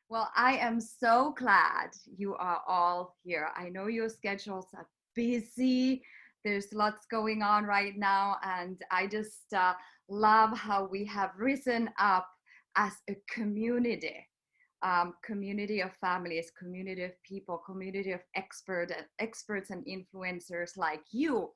Well, I am so glad you are all here. I know your schedules are busy. There's lots going on right now, and I just love how we have risen up as a community, community of families, community of people, community of experts and influencers like you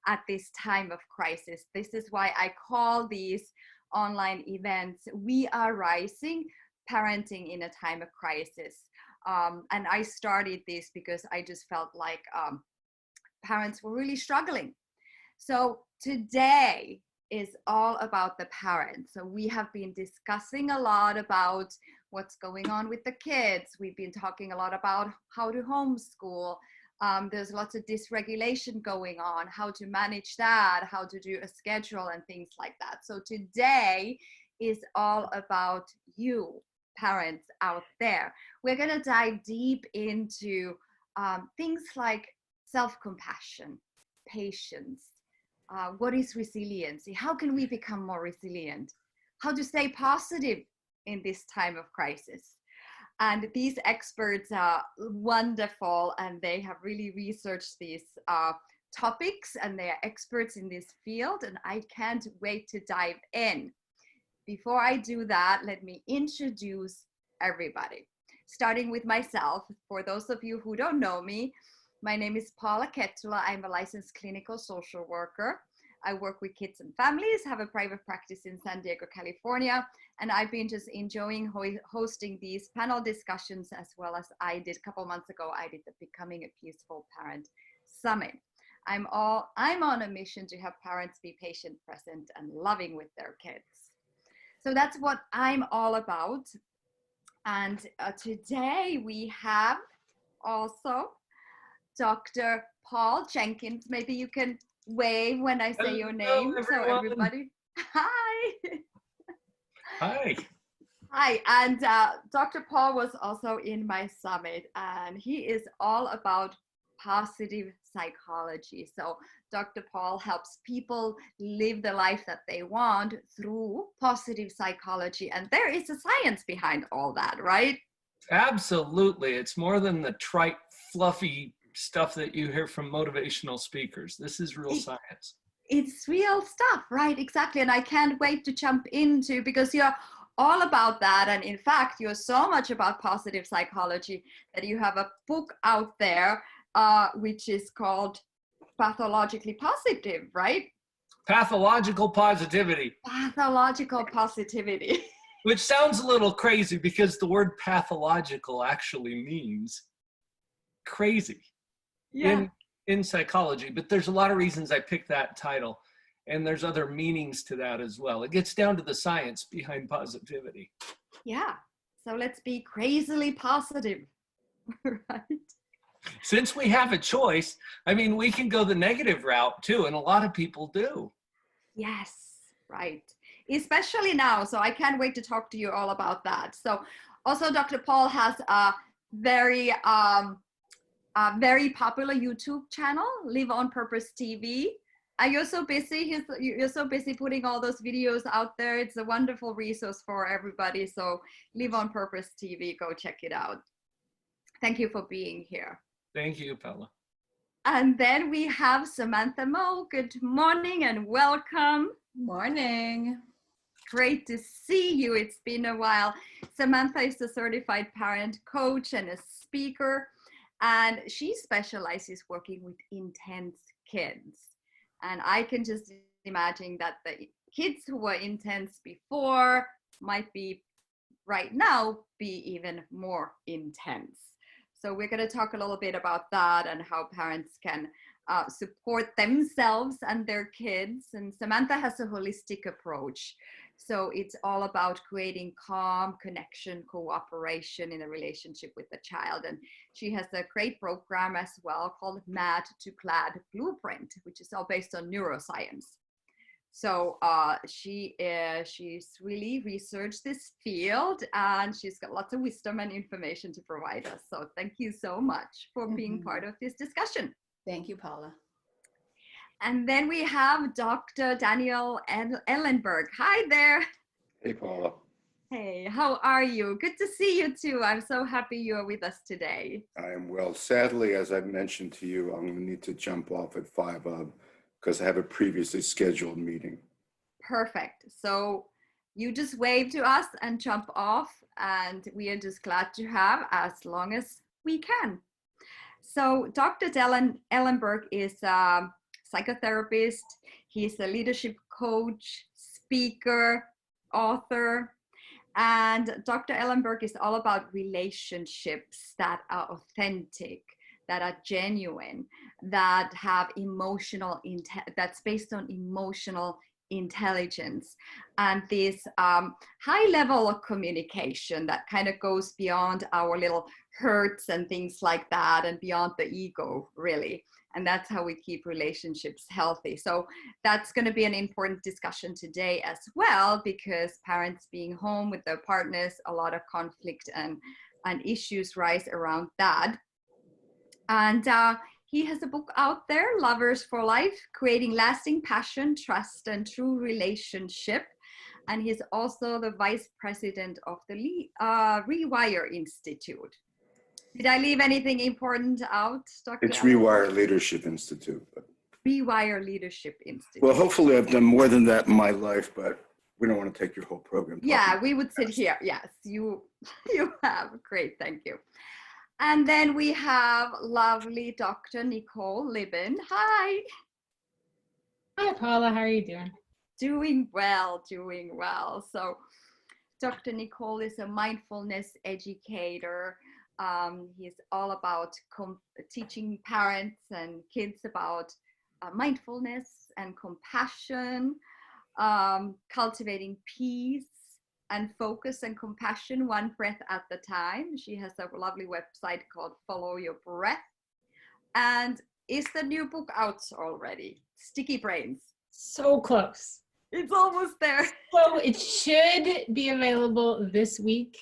at this time of crisis. This is why I call these online events "We Are Rising: Parenting in a Time of Crisis." And I started this because I just felt like parents were really struggling. So today is all about the parents. So we have been discussing a lot about what's going on with the kids. We've been talking a lot about how to homeschool. There's lots of dysregulation going on, how to manage that, how to do a schedule and things like that. So today is all about you, parents out there. We're going to dive deep into things like self-compassion, patience. What is resiliency? How can we become more resilient? How to stay positive in this time of crisis? And these experts are wonderful, and they have really researched these topics, and they are experts in this field, and I can't wait to dive in. Before I do that, let me introduce everybody, starting with myself. For those of you who don't know me, my name is Paula Kettula. I'm a licensed clinical social worker. I work with kids and families, have a private practice in San Diego, California, and I've been just enjoying hosting these panel discussions, as well as I did a couple months ago, I did the Becoming a Peaceful Parent Summit. I'm on a mission to help parents be patient, present, and loving with their kids. So that's what I'm all about. And today we have also Dr. Paul Jenkins. Maybe you can wave when I say your name. Everyone. So everybody, hi. Hi. Hi, and Dr. Paul was also in my summit, and he is all about positive psychology. So Dr. Paul helps people live the life that they want through positive psychology, and there is a science behind all that, right? Absolutely. It's more than the trite, fluffy stuff that you hear from motivational speakers. This is real science. It's real stuff, right? Exactly. And I can't wait to jump into, because you're all about that. And in fact, you're so much about positive psychology that you have a book out there, which is called Pathologically Positive, right? Pathological positivity. Pathological positivity. Which sounds a little crazy, because the word pathological actually means crazy. Yeah. In psychology, but there's a lot of reasons I picked that title, and there's other meanings to that as well. It gets down to the science behind positivity. Yeah. So let's be crazily positive, right? Since we have a choice, I mean, we can go the negative route too, and a lot of people do. Yes, right. Especially now. So I can't wait to talk to you all about that. So also Dr. Paul has a very popular YouTube channel, Live on Purpose TV. You're so busy. You're so busy putting all those videos out there. It's a wonderful resource for everybody. So Live on Purpose TV, go check it out. Thank you for being here. Thank you, Paula. And then we have Samantha Moe. Good morning and welcome. Morning. Great to see you. It's been a while. Samantha is a certified parent coach and a speaker, and she specializes working with intense kids. And I can just imagine that the kids who were intense before might be right now be even more intense. So we're going to talk a little bit about that and how parents can support themselves and their kids. And Samantha has a holistic approach. So it's all about creating calm, connection, cooperation in a relationship with the child. And she has a great program as well called Mad to Glad Blueprint, which is all based on neuroscience. So she's really researched this field, and she's got lots of wisdom and information to provide us. So thank you so much for being part of this discussion. Thank you, Paula. And then we have Dr. Daniel Ellenberg. Hi there. Hey, Paula. Hey, how are you? Good to see you too. I'm so happy you are with us today. I am well. Sadly, as I mentioned to you, I'm going to need to jump off at 5 because I have a previously scheduled meeting. Perfect. So you just wave to us and jump off, and we are just glad to have as long as we can. So Dr. Ellenberg is a psychotherapist. He's a leadership coach, speaker, author. And Dr. Ellenberg is all about relationships that are authentic, that are genuine, that have that's based on emotional intelligence, and this high level of communication that kind of goes beyond our little hurts and things like that, and beyond the ego, really. And that's how we keep relationships healthy. So that's going to be an important discussion today as well, because parents being home with their partners, a lot of conflict and issues rise around that. And he has a book out there, Lovers for Life, Creating Lasting Passion, Trust, and True Relationship. And he's also the vice president of the Rewire Institute. Did I leave anything important out, Dr. It's Ellenberg? Rewire Leadership Institute. Rewire Leadership Institute. Well, hopefully I've done more than that in my life, but we don't want to take your whole program. Yeah, we would sit here. Yes, you have. Great, thank you. And then we have lovely Dr. Nicole Libin. Hi. Hi, Paula. How are you doing? Doing well, doing well. So Dr. Nicole is a mindfulness educator. He's all about teaching parents and kids about mindfulness and compassion, cultivating peace and focus and compassion, one breath at the time. She has a lovely website called Follow Your Breath. And is the new book out already? Sticky Brains. So close. It's almost there. So it should be available this week.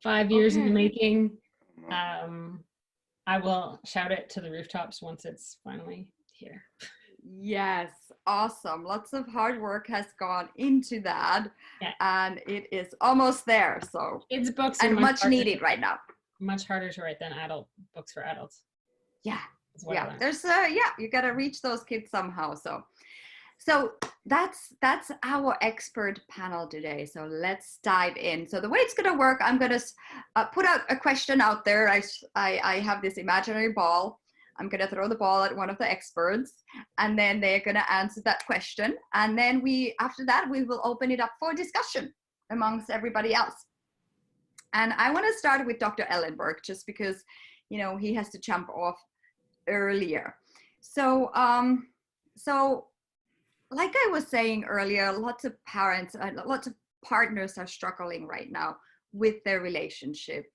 5 years in the making. I will shout it to the rooftops once it's finally here. Yes, awesome. Lots of hard work has gone into that, yeah. And it is almost there. So kids' books are much needed to, right now. Much harder to write than adult books for adults. Yeah, yeah. There's you got to reach those kids somehow. So that's our expert panel today. So let's dive in. So the way it's going to work, I'm going to put out a question out there. I have this imaginary ball. I'm going to throw the ball at one of the experts, and then they're going to answer that question. And then after that, we will open it up for discussion amongst everybody else. And I want to start with Dr. Ellenberg, just because, he has to jump off earlier. So like I was saying earlier, lots of parents, lots of partners are struggling right now with their relationship.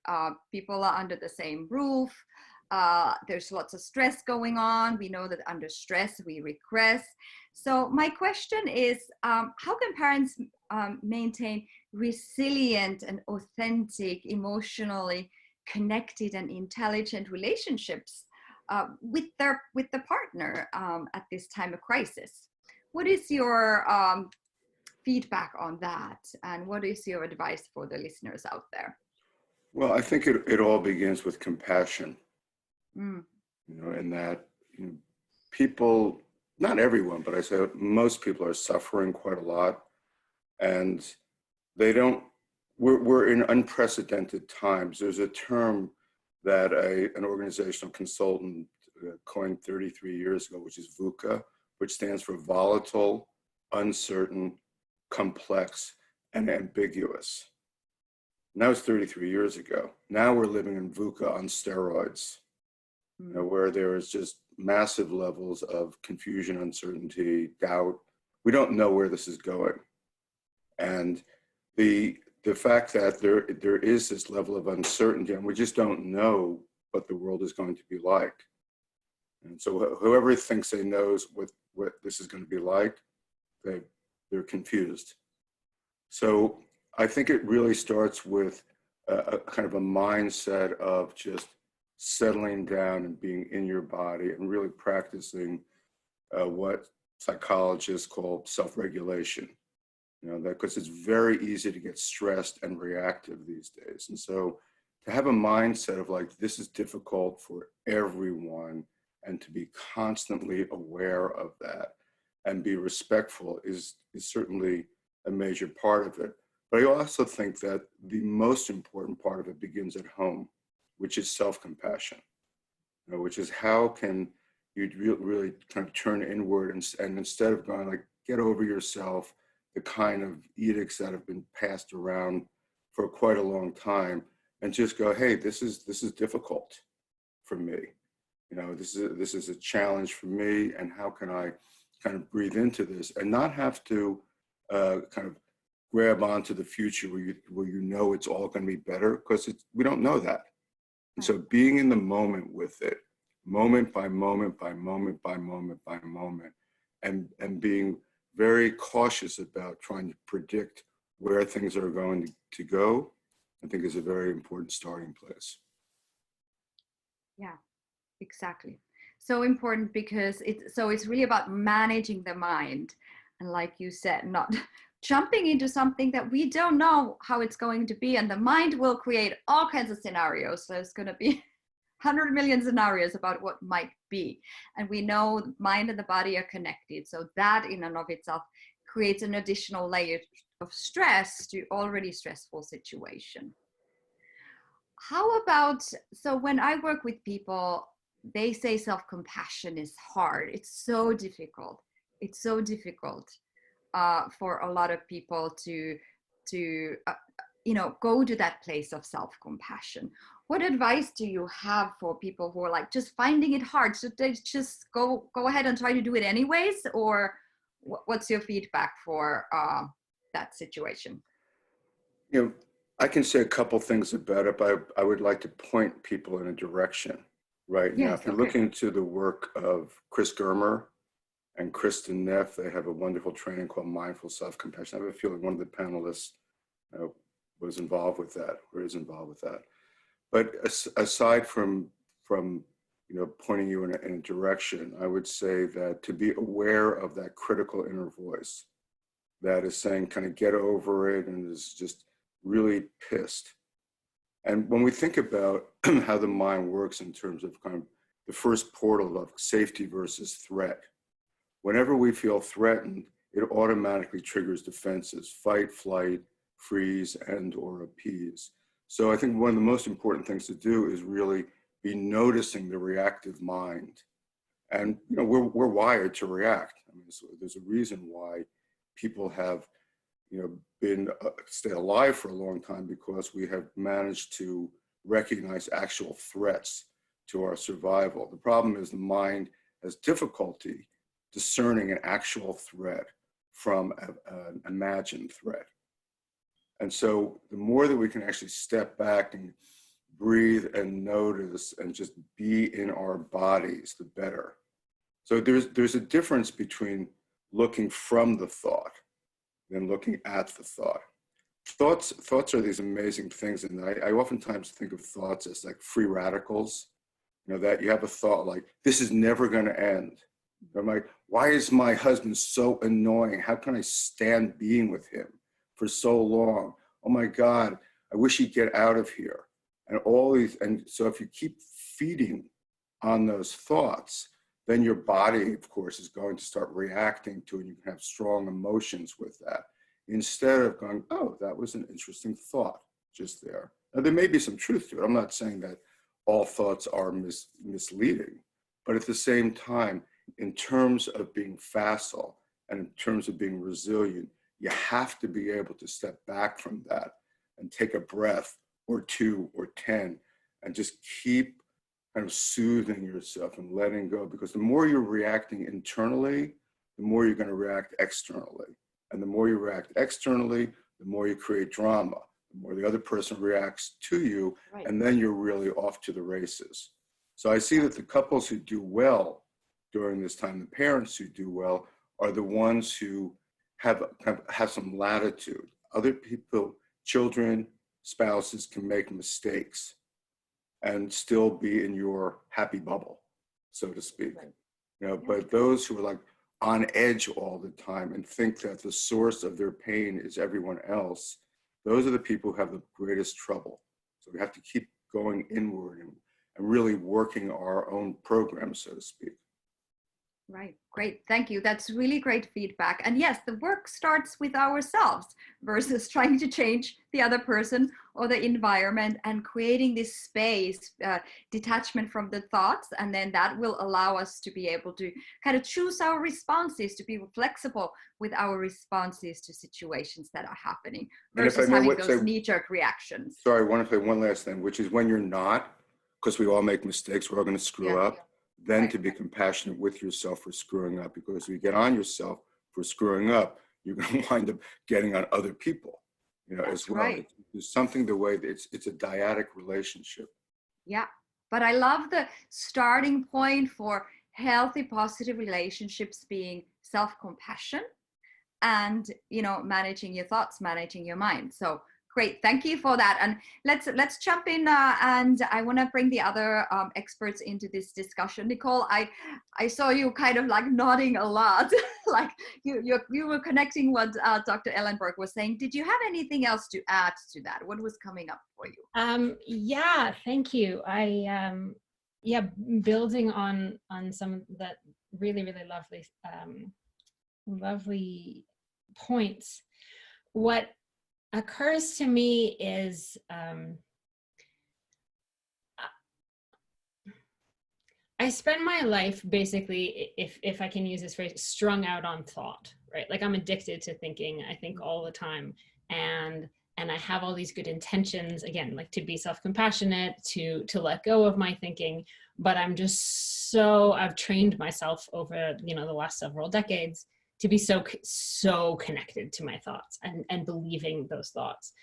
People are under the same roof. There's lots of stress going on. We know that under stress, we regress. So my question is, how can parents maintain resilient and authentic, emotionally connected and intelligent relationships with the partner at this time of crisis? What is your feedback on that? And what is your advice for the listeners out there? Well, I think it all begins with compassion. Mm. And that people, not everyone, but I say most people are suffering quite a lot, and we're in unprecedented times. There's a term that an organizational consultant coined 33 years ago, which is VUCA, which stands for volatile, uncertain, complex, and ambiguous. And that was 33 years ago. Now we're living in VUCA on steroids. Where there is just massive levels of confusion, uncertainty, doubt. We don't know where this is going. And the fact that there is this level of uncertainty, and we just don't know what the world is going to be like. And so whoever thinks they knows what this is going to be like, they're confused. So I think it really starts with a kind of a mindset of just settling down and being in your body and really practicing what psychologists call self-regulation. that because it's very easy to get stressed and reactive these days. And so to have a mindset of like, this is difficult for everyone, and to be constantly aware of that and be respectful is certainly a major part of it. But I also think that the most important part of it begins at home, which is self-compassion, which is how can you really kind of turn inward and instead of going like, get over yourself, the kind of edicts that have been passed around for quite a long time, and just go, hey, this is difficult for me. This is a challenge for me, and how can I kind of breathe into this and not have to kind of grab onto the future where you know it's all going to be better, because we don't know that. And so being in the moment with it, moment by moment by moment by moment by moment, and being very cautious about trying to predict where things are going to go, I think is a very important starting place. Yeah, exactly. So important, because it's really about managing the mind. And like you said, not jumping into something that we don't know how it's going to be. And the mind will create all kinds of scenarios. So it's going to be 100 million scenarios about what might be. And we know the mind and the body are connected. So that in and of itself creates an additional layer of stress to already stressful situation. How about, so when I work with people, they say self-compassion is hard. It's so difficult. It's so difficult for a lot of people to go to that place of self-compassion. What advice do you have for people who are like just finding it hard? Should they just go ahead and try to do it anyways, or what's your feedback for that situation? I can say a couple things about it, but I would like to point people in a direction. Right now, if you're looking to the work of Chris Germer and Kristen Neff, they have a wonderful training called Mindful Self-Compassion. I have a feeling one of the panelists was involved with that, or is involved with that. But aside from pointing you in a direction, I would say that to be aware of that critical inner voice that is saying, kind of get over it, and is just really pissed. And when we think about how the mind works in terms of kind of the first portal of safety versus threat, whenever we feel threatened, it automatically triggers defenses: fight, flight, freeze, and or appease. So I think one of the most important things to do is really be noticing the reactive mind. And we're wired to react. I mean, so there's a reason why people have been stay alive for a long time, because we have managed to recognize actual threats to our survival. The problem is the mind has difficulty discerning an actual threat from an imagined threat. And so the more that we can actually step back and breathe and notice and just be in our bodies, the better. So there's a difference between looking from the thought than looking at the thought. Thoughts are these amazing things, and I oftentimes think of thoughts as like free radicals. That you have a thought like, this is never going to end. I'm like, why is my husband so annoying? How can I stand being with him for so long? Oh my God, I wish he'd get out of here. And all these, and so if you keep feeding on those thoughts, then your body, of course, is going to start reacting to it. You can have strong emotions with that, instead of going, oh, that was an interesting thought just there. Now, there may be some truth to it. I'm not saying that all thoughts are misleading, but at the same time, in terms of being facile and in terms of being resilient, you have to be able to step back from that and take a breath or 2 or 10 and just keep kind of soothing yourself and letting go, because the more you're reacting internally, the more you're going to react externally. And the more you react externally, the more you create drama, the more the other person reacts to you, right. And then you're really off to the races. So I see that the couples who do well during this time, the parents who do well, are the ones who have some latitude. Other people, children, spouses can make mistakes and still be in your happy bubble, so to speak. Right. But those who are like, on edge all the time and think that the source of their pain is everyone else, those are the people who have the greatest trouble. So we have to keep going inward and really working our own program, so to speak. Right. Great. Thank you. That's really great feedback. And yes, the work starts with ourselves versus trying to change the other person or the environment, and creating this space, detachment from the thoughts. And then that will allow us to be able to kind of choose our responses, to be flexible with our responses to situations that are happening versus having those knee-jerk reactions. Sorry, I want to say one last thing, which is when you're not, because we all make mistakes, we're all going to screw up. Then to be compassionate with yourself for screwing up, because if you get on yourself for screwing up, you're going to wind up getting on other people, as well. Right. There's something the way that it's a dyadic relationship. Yeah, but I love the starting point for healthy, positive relationships being self-compassion and, managing your thoughts, managing your mind. So great, thank you for that. And let's jump in, and I want to bring the other experts into this discussion. Nicole, I saw you kind of like nodding a lot, like you were connecting what Dr. Ellenberg was saying. Did you have anything else to add to that? What was coming up for you? Yeah, thank you. Building on some of that really, really lovely points. What occurs to me is I spend my life basically, if I can use this phrase, strung out on thought, right? Like I'm addicted to thinking. I think all the time, and I have all these good intentions, again, like to be self-compassionate, to let go of my thinking, but I'm just I've trained myself over the last several decades to be so connected to my thoughts and believing those thoughts.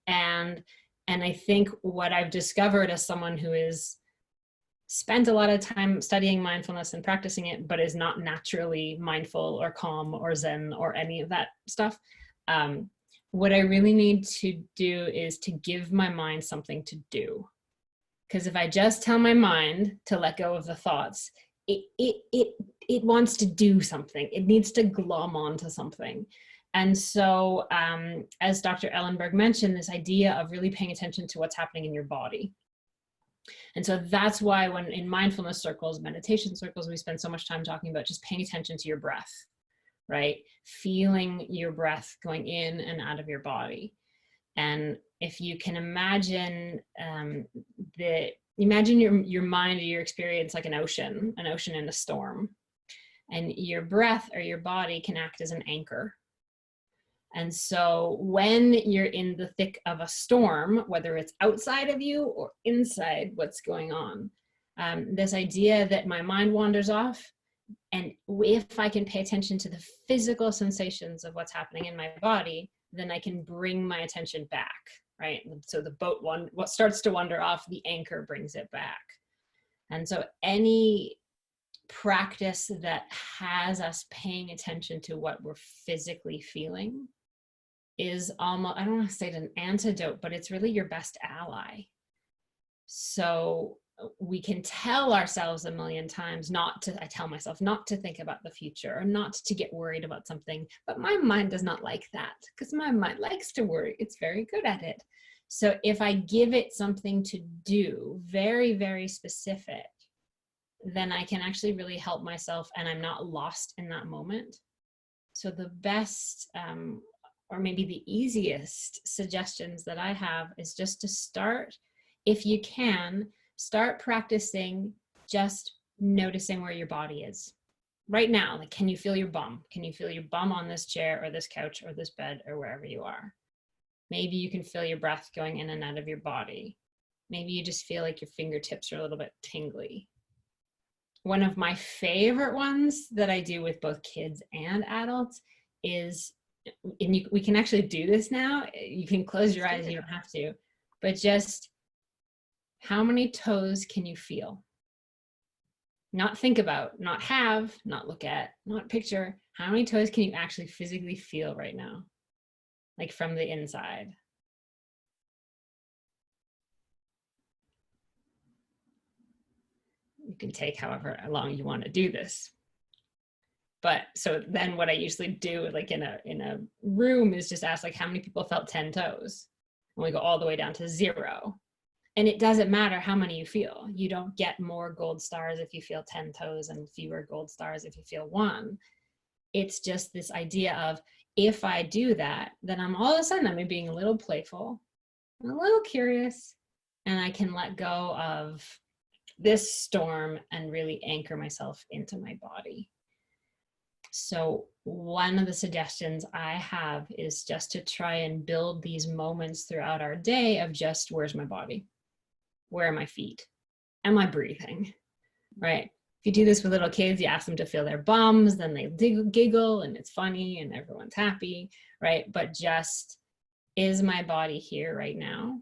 And I think what I've discovered as someone who is spent a lot of time studying mindfulness and practicing it, but is not naturally mindful or calm or Zen or any of that stuff, what I really need to do is to give my mind something to do. Because if I just tell my mind to let go of the thoughts, it wants to do something. It needs to glom onto something. And so, as Dr. Ellenberg mentioned, this idea of really paying attention to what's happening in your body. And so that's why when in mindfulness circles, meditation circles, we spend so much time talking about just paying attention to your breath, right? Feeling your breath going in and out of your body. And if you can imagine imagine your mind or your experience like an ocean in a storm, and your breath or your body can act as an anchor. And so when you're in the thick of a storm, whether it's outside of you or inside what's going on, this idea that my mind wanders off, and if I can pay attention to the physical sensations of what's happening in my body, then I can bring my attention back, right? So the boat what starts to wander off, the anchor brings it back. And so any practice that has us paying attention to what we're physically feeling is almost, I don't want to say it's an antidote, but it's really your best ally. So we can tell ourselves a million times I tell myself not to think about the future or not to get worried about something, but my mind does not like that because my mind likes to worry. It's very good at it. So if I give it something to do, very, very specific, then I can actually really help myself and I'm not lost in that moment. So the best, or maybe the easiest suggestions that I have is just to start, if you can, start practicing just noticing where your body is. Right now, like, can you feel your bum? Can you feel your bum on this chair or this couch or this bed or wherever you are? Maybe you can feel your breath going in and out of your body. Maybe you just feel like your fingertips are a little bit tingly. One of my favorite ones that I do with both kids and adults is, and we can actually do this now. You can close your eyes, you don't have to, but just how many toes can you feel? Not think about, not have, not look at, not picture. How many toes can you actually physically feel right now? Like from the inside. You can take however long you want to do this. But so then what I usually do, like in a room, is just ask, like, how many people felt 10 toes? And we go all the way down to 0. And it doesn't matter how many you feel. You don't get more gold stars if you feel 10 toes and fewer gold stars if you feel 1. It's just this idea of, if I do that, then I'm all of a sudden, I'm being a little playful, a little curious, and I can let go of this storm and really anchor myself into my body. So one of the suggestions I have is just to try and build these moments throughout our day of just, where's my body? Where are my feet? Am I breathing? Right? If you do this with little kids, you ask them to feel their bums, then they giggle and it's funny and everyone's happy, right? But just, is my body here right now?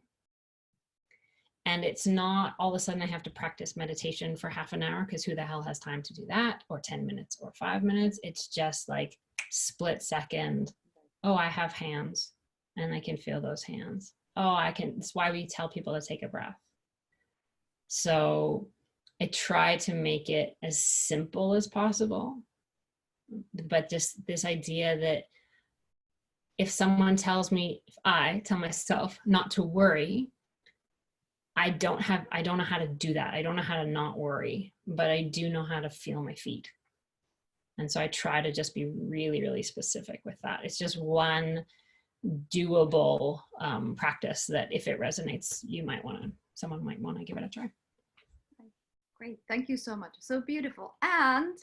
And it's not all of a sudden I have to practice meditation for half an hour, because who the hell has time to do that? Or 10 minutes or 5 minutes. It's just like split second. Oh, I have hands and I can feel those hands. Oh, I can. It's why we tell people to take a breath. So I try to make it as simple as possible, but just this idea that if someone tells me, if I tell myself not to worry, I don't know how to do that. I don't know how to not worry, but I do know how to feel my feet. And so I try to just be really, really specific with that. It's just one doable practice that if it resonates, someone might want to give it a try. Great, thank you so much. So beautiful. And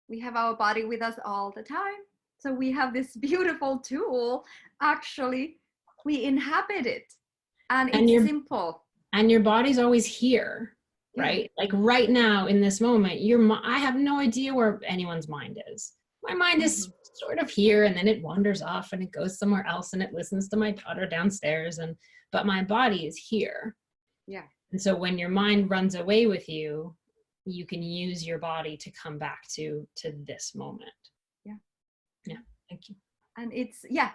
we have our body with us all the time. So we have this beautiful tool. Actually, we inhabit it, and it's simple. And your body's always here, right? Like right now in this moment, I have no idea where anyone's mind is. My mind is sort of here, and then it wanders off and it goes somewhere else and it listens to my daughter downstairs, but my body is here. Yeah. And so when your mind runs away with you, you can use your body to come back to this moment. Yeah, thank you. And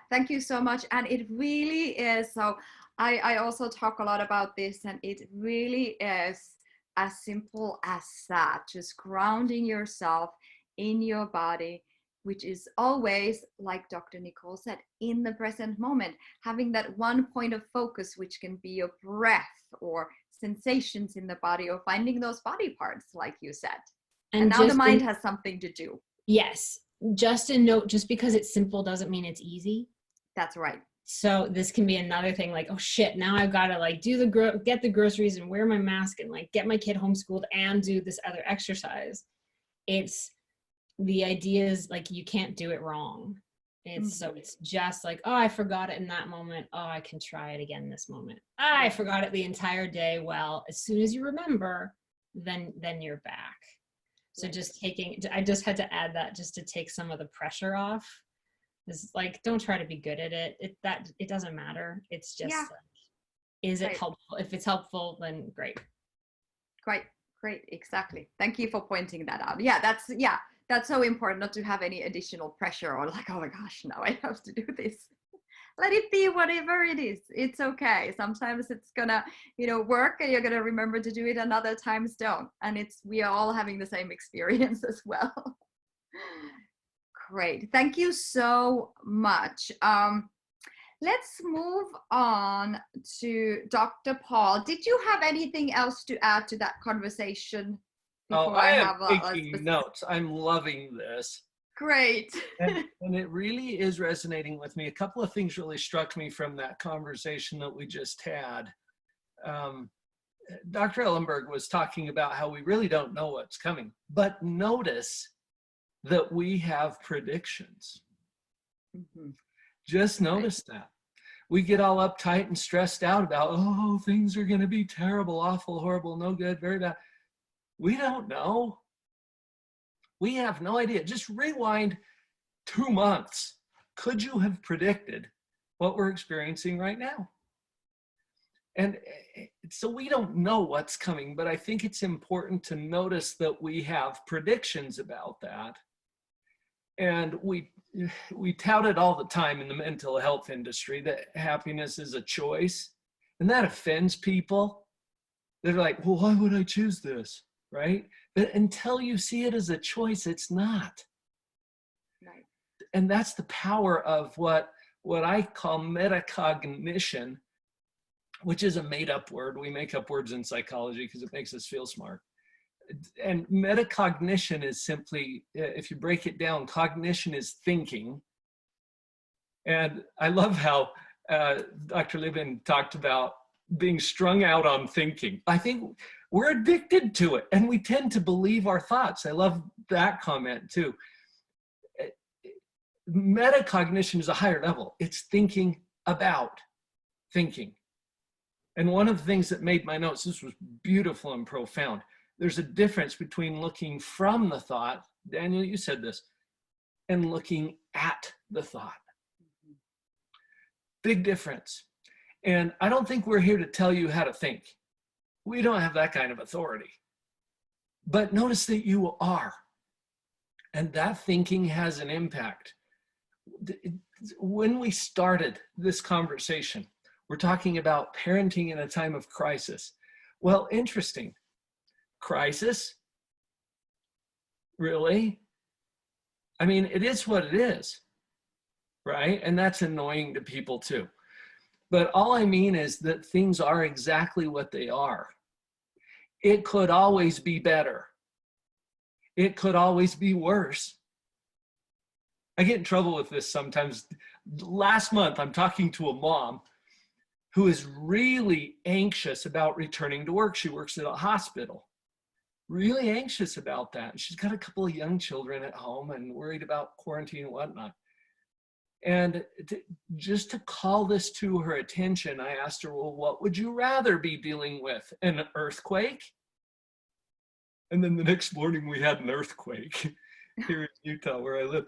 thank you so much. And it really is. So I also talk a lot about this, and it really is as simple as that. Just grounding yourself in your body, which is always, like Dr. Nicole said, in the present moment, having that one point of focus, which can be your breath or sensations in the body, or finding those body parts, like you said. And now the mind has something to do. Yes. Just a note, just because it's simple doesn't mean it's easy. That's right. So this can be another thing, like, oh shit, now I've got to like get the groceries and wear my mask and like get my kid homeschooled and do this other exercise. It's the idea is like, you can't do it wrong. So it's just like, oh, I forgot it in that moment. Oh, I can try it again this moment. I forgot it the entire day. Well, as soon as you remember, then you're back. So I just had to add that just to take some of the pressure off. It's like, don't try to be good at it. It doesn't matter. It's just, is it helpful? If it's helpful, then great. Great. Exactly. Thank you for pointing that out. That's so important, not to have any additional pressure or like, oh my gosh, now I have to do this. Let it be whatever it is. It's okay. Sometimes it's gonna, work and you're gonna remember to do it, and other times don't. And we are all having the same experience as well. Great. Thank you so much. Let's move on to Dr. Paul. Did you have anything else to add to that conversation? I am taking notes. I'm loving this. Great. and it really is resonating with me. A couple of things really struck me from that conversation that we just had. Dr. Ellenberg was talking about how we really don't know what's coming, but notice that we have predictions. Just notice that. We get all uptight and stressed out about, oh, things are going to be terrible, awful, horrible, no good, very bad. We don't know. We have no idea. Just rewind 2 months. Could you have predicted what we're experiencing right now? And so we don't know what's coming, but I think it's important to notice that we have predictions about that. And we tout it all the time in the mental health industry that happiness is a choice. And that offends people. They're like, well, why would I choose this? Right? But until you see it as a choice, it's not. and that's the power of what I call metacognition, which is a made-up word. We make up words in psychology because it makes us feel smart. And metacognition is simply, if you break it down, cognition is thinking. And I love how Dr. Libin talked about being strung out on thinking. I think we're addicted to it, and we tend to believe our thoughts. I love that comment too. Metacognition is a higher level. It's thinking about thinking. And one of the things that made my notes, this was beautiful and profound. There's a difference between looking from the thought, Daniel, you said this, and looking at the thought. Big difference. And I don't think we're here to tell you how to think. We don't have that kind of authority. But notice that you are. And that thinking has an impact. When we started this conversation, we're talking about parenting in a time of crisis. Well, interesting. Crisis? Really? I mean, it is what it is, right? And that's annoying to people too. But all I mean is that things are exactly what they are. It could always be better. It could always be worse. I get in trouble with this sometimes. Last month, I'm talking to a mom who is really anxious about returning to work. She works at a hospital. Really anxious about that. And she's got a couple of young children at home and worried about quarantine and whatnot. And just to call this to her attention, I asked her, well, what would you rather be dealing with? An earthquake? And then the next morning we had an earthquake here in Utah where I live.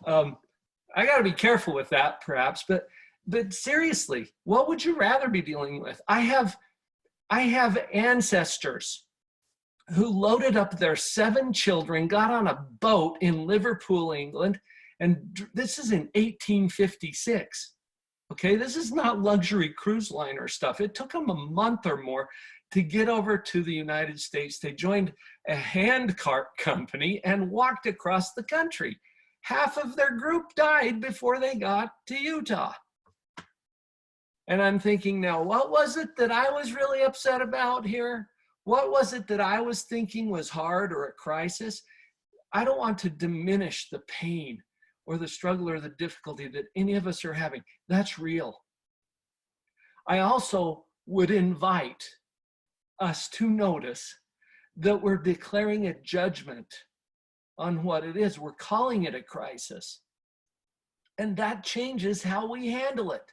I got to be careful with that perhaps, but seriously, what would you rather be dealing with? I have ancestors who loaded up their 7 children, got on a boat in Liverpool, England, and this is in 1856. Okay, this is not luxury cruise liner stuff. It took them a month or more to get over to the United States. They joined a hand cart company and walked across the country. Half of their group died before they got to Utah. And I'm thinking now, what was it that I was really upset about here? What was it that I was thinking was hard or a crisis? I don't want to diminish the pain or the struggle or the difficulty that any of us are having. That's real. I also would invite us to notice that we're declaring a judgment on what it is. We're calling it a crisis. And that changes how we handle it.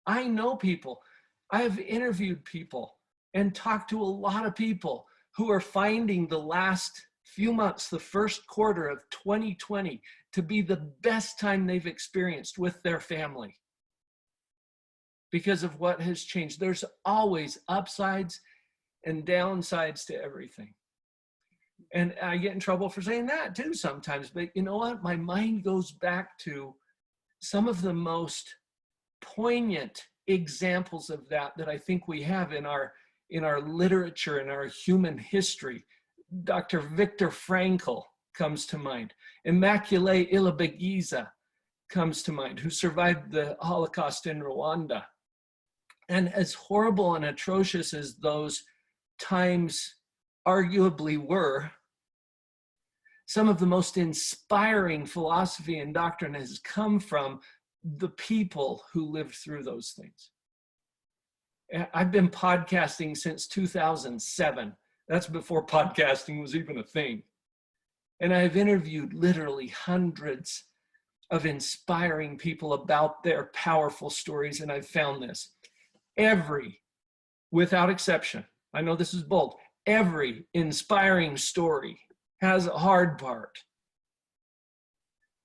I know people, I have interviewed people and talked to a lot of people who are finding the last few months, the first quarter of 2020, to be the best time they've experienced with their family because of what has changed. There's always upsides and downsides to everything. And I get in trouble for saying that too sometimes, but you know what? My mind goes back to some of the most poignant examples of that I think we have in our literature, in our human history. Dr. Viktor Frankl comes to mind. Immaculée Ilibagiza comes to mind, who survived the Holocaust in Rwanda. And as horrible and atrocious as those times arguably were, some of the most inspiring philosophy and doctrine has come from the people who lived through those things. I've been podcasting since 2007. That's before podcasting was even a thing. And I've interviewed literally hundreds of inspiring people about their powerful stories. And I've found this. Every, without exception, I know this is bold, every inspiring story has a hard part.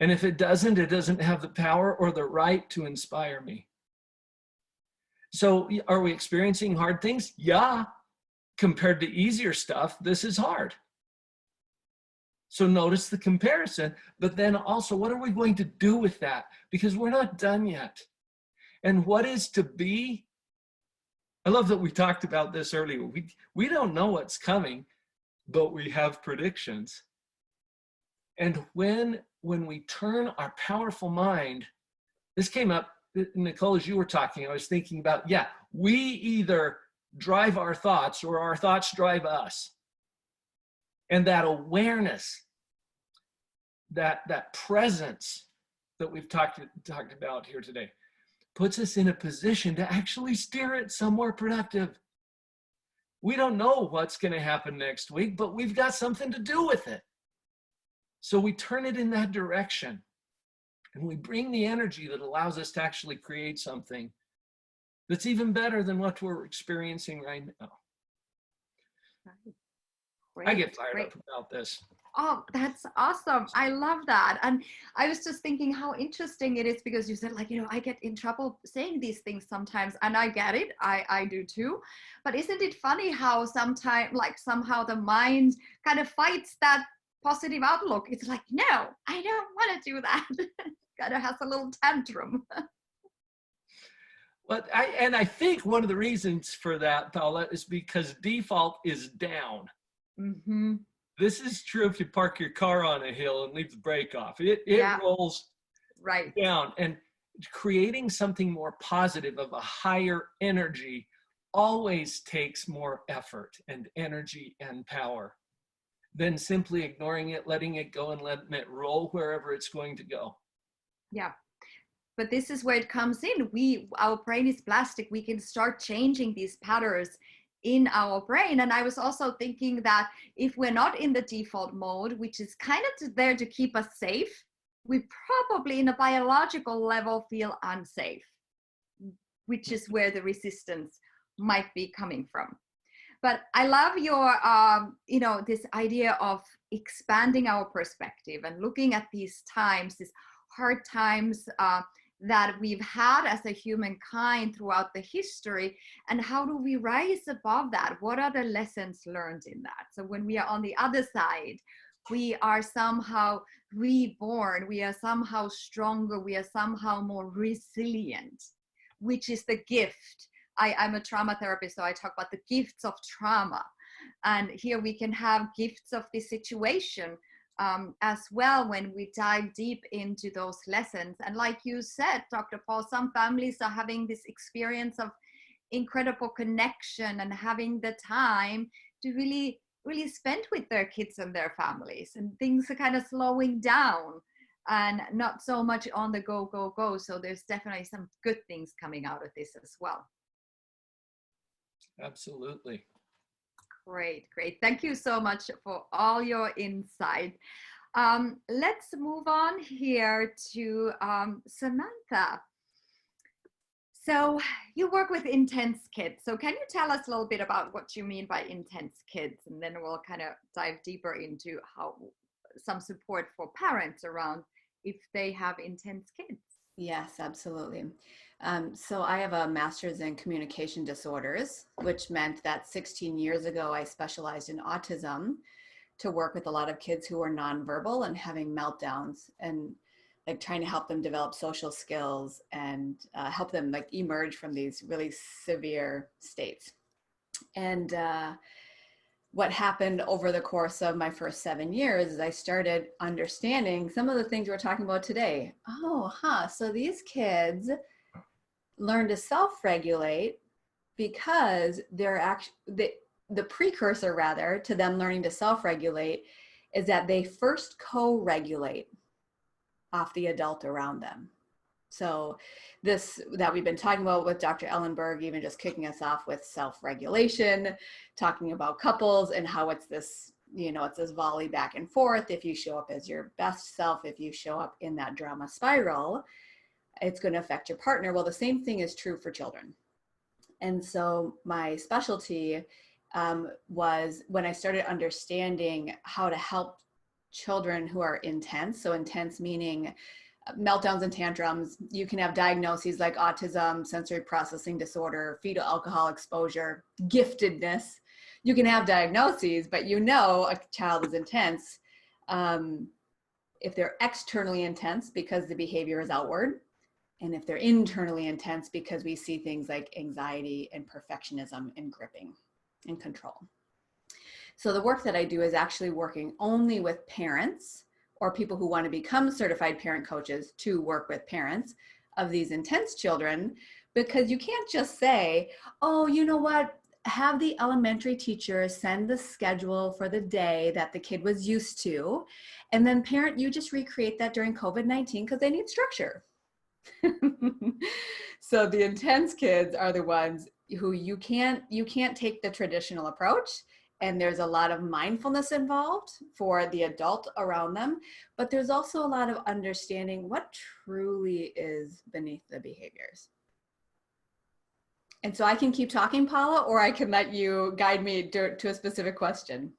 And if it doesn't have the power or the right to inspire me. So are we experiencing hard things? Yeah. Compared to easier stuff, this is hard. So notice the comparison, but then also, what are we going to do with that? Because we're not done yet. And what is to be? I love that we talked about this earlier. We don't know what's coming, but we have predictions. And when we turn our powerful mind, this came up, Nicole, as you were talking, I was thinking about, yeah, we either drive our thoughts or our thoughts drive us. And that awareness, that presence that we've talked about here today, puts us in a position to actually steer it somewhere productive. We don't know what's going to happen next week, but we've got something to do with it. So we turn it in that direction, and we bring the energy that allows us to actually create something that's even better than what we're experiencing right now. Great, I get fired great. up about this. Oh, that's awesome. I love that. And I was just thinking how interesting it is, because you said, like, you know, I get in trouble saying these things sometimes, and I get it. I do too. But isn't it funny how sometimes, like, somehow the mind kind of fights that positive outlook? It's like, no, I don't want to do that. Kind of has a little tantrum. But I think one of the reasons for that, Paula, is because default is down. Mm-hmm. This is true if you park your car on a hill and leave the brake off. It Yeah. rolls Right. down. And creating something more positive, of a higher energy, always takes more effort and energy and power than simply ignoring it, letting it go, and letting it roll wherever it's going to go. Yeah. But this is where it comes in. Our brain is plastic. We can start changing these patterns in our brain. And I was also thinking that if we're not in the default mode, which is kind of there to keep us safe, we probably in a biological level feel unsafe, which is where the resistance might be coming from. But I love your, this idea of expanding our perspective and looking at these times, these hard times that we've had as a humankind throughout the history, and how do we rise above that? What are the lessons learned in that? So when we are on the other side, we are somehow reborn, we are somehow stronger, we are somehow more resilient, which is the gift. I'm a trauma therapist, so I talk about the gifts of trauma. And here we can have gifts of this situation as well when we dive deep into those lessons. And like you said, Dr. Paul, some families are having this experience of incredible connection and having the time to really spend with their kids and their families, and things are kind of slowing down and not so much on the go. So there's definitely some good things coming out of this as well. Absolutely. Great. Thank you so much for all your insight. Let's move on here to Samantha. So you work with intense kids. So can you tell us a little bit about what you mean by intense kids? And then we'll kind of dive deeper into how some support for parents around if they have intense kids. Yes, absolutely. So I have a master's in communication disorders, which meant that 16 years ago, I specialized in autism to work with a lot of kids who were nonverbal and having meltdowns, and like trying to help them develop social skills and help them like emerge from these really severe states. And what happened over the course of my first 7 years is I started understanding some of the things we're talking about today. So these kids learn to self-regulate because they're actually, the precursor rather to them learning to self-regulate is that they first co-regulate off the adult around them. So this that we've been talking about with Dr. Ellenberg, even just kicking us off with self-regulation, talking about couples and how it's this, it's this volley back and forth. If you show up as your best self, if you show up in that drama spiral, it's going to affect your partner. Well, the same thing is true for children. And so my specialty was when I started understanding how to help children who are intense. So intense meaning meltdowns and tantrums. You can have diagnoses like autism, sensory processing disorder, fetal alcohol exposure, giftedness. You can have diagnoses, but a child is intense if they're externally intense because the behavior is outward, and if they're internally intense because we see things like anxiety and perfectionism and gripping and control. So the work that I do is actually working only with parents or people who want to become certified parent coaches to work with parents of these intense children, because you can't just say, oh, you know what, have the elementary teacher send the schedule for the day that the kid was used to, and then parent, you just recreate that during COVID-19 because they need structure. So the intense kids are the ones who you can't take the traditional approach, and there's a lot of mindfulness involved for the adult around them, but there's also a lot of understanding what truly is beneath the behaviors. And so I can keep talking, Paula, or I can let you guide me to a specific question.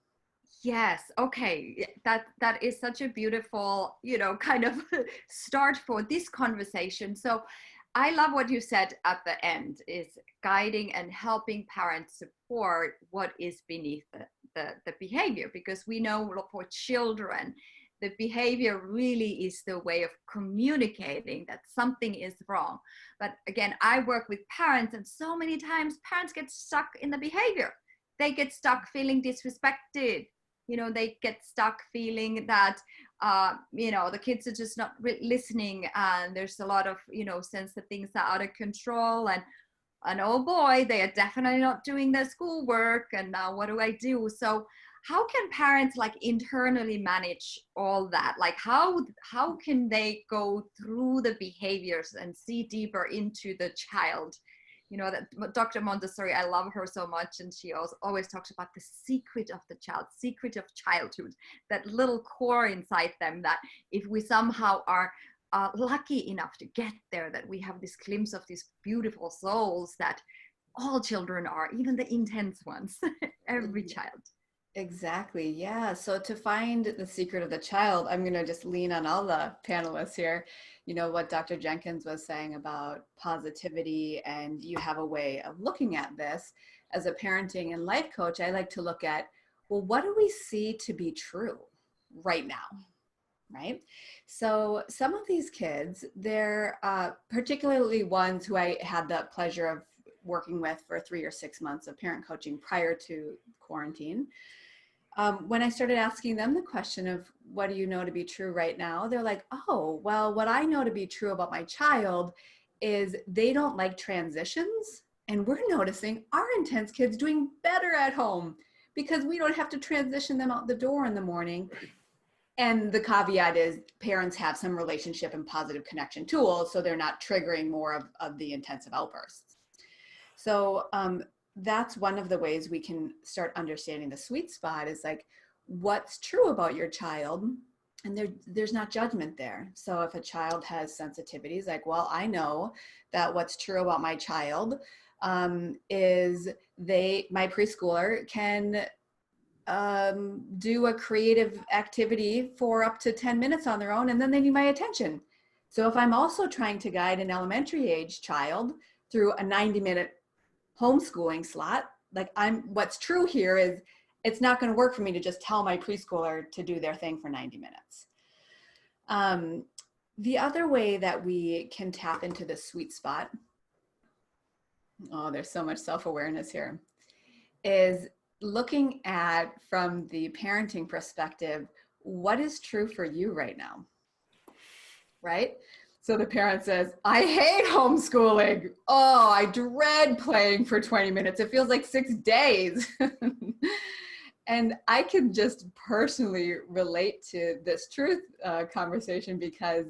Yes. Okay. That is such a beautiful, kind of start for this conversation. So I love what you said at the end, is guiding and helping parents support what is beneath the behavior, because we know for children, the behavior really is the way of communicating that something is wrong. But again, I work with parents, and so many times parents get stuck in the behavior. They get stuck feeling disrespected. They get stuck feeling that, the kids are just not listening, and there's a lot of, sense that things are out of control, and oh boy, they are definitely not doing their schoolwork, and now what do I do? So how can parents internally manage all that? How can they go through the behaviors and see deeper into the child? That Dr. Montessori, I love her so much, and she always talks about the secret of the child, secret of childhood, that little core inside them, that if we somehow are lucky enough to get there, that we have this glimpse of these beautiful souls that all children are, even the intense ones, every child. Exactly. Yeah. So to find the secret of the child, I'm going to just lean on all the panelists here. What Dr. Jenkins was saying about positivity, and you have a way of looking at this as a parenting and life coach. I like to look at, well, what do we see to be true right now? Right? So some of these kids, they're particularly ones who I had the pleasure of working with for 3 or 6 months of parent coaching prior to quarantine. When I started asking them the question of what do you know to be true right now, they're like, oh, well, what I know to be true about my child is they don't like transitions. And we're noticing our intense kids doing better at home because we don't have to transition them out the door in the morning. And the caveat is parents have some relationship and positive connection tools, so they're not triggering more of the intensive outbursts. So that's one of the ways we can start understanding the sweet spot, is what's true about your child, and there's not judgment there. So if a child has sensitivities, well, I know that what's true about my child is my preschooler can do a creative activity for up to 10 minutes on their own, and then they need my attention. So if I'm also trying to guide an elementary age child through a 90-minute homeschooling slot, what's true here is it's not going to work for me to just tell my preschooler to do their thing for 90 minutes. The other way that we can tap into the sweet spot, oh, there's so much self-awareness here, is looking at, from the parenting perspective, what is true for you right now, right? So the parent says, I hate homeschooling. Oh, I dread playing for 20 minutes. It feels like 6 days. And I can just personally relate to this truth conversation because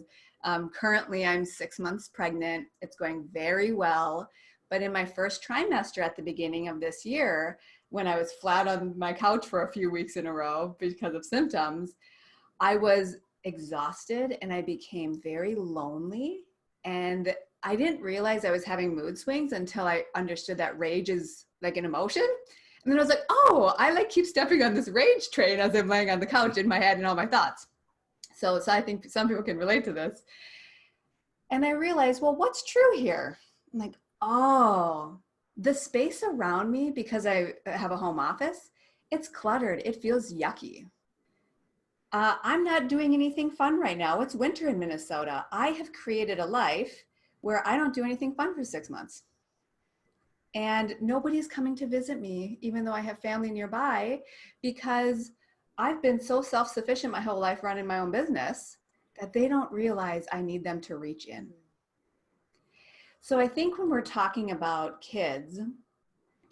currently I'm 6 months pregnant. It's going very well. But in my first trimester at the beginning of this year, when I was flat on my couch for a few weeks in a row because of symptoms, I was exhausted and I became very lonely, and I didn't realize I was having mood swings until I understood that rage is like an emotion. And then I was like, oh, I keep stepping on this rage train as I'm laying on the couch in my head and all my thoughts. So I think some people can relate to this. And I realized, well, what's true here? I'm like, oh, the space around me, because I have a home office, it's cluttered. It feels yucky. I'm not doing anything fun right now. It's winter in Minnesota. I have created a life where I don't do anything fun for 6 months. And nobody's coming to visit me, even though I have family nearby, because I've been so self-sufficient my whole life running my own business that they don't realize I need them to reach in. So I think when we're talking about kids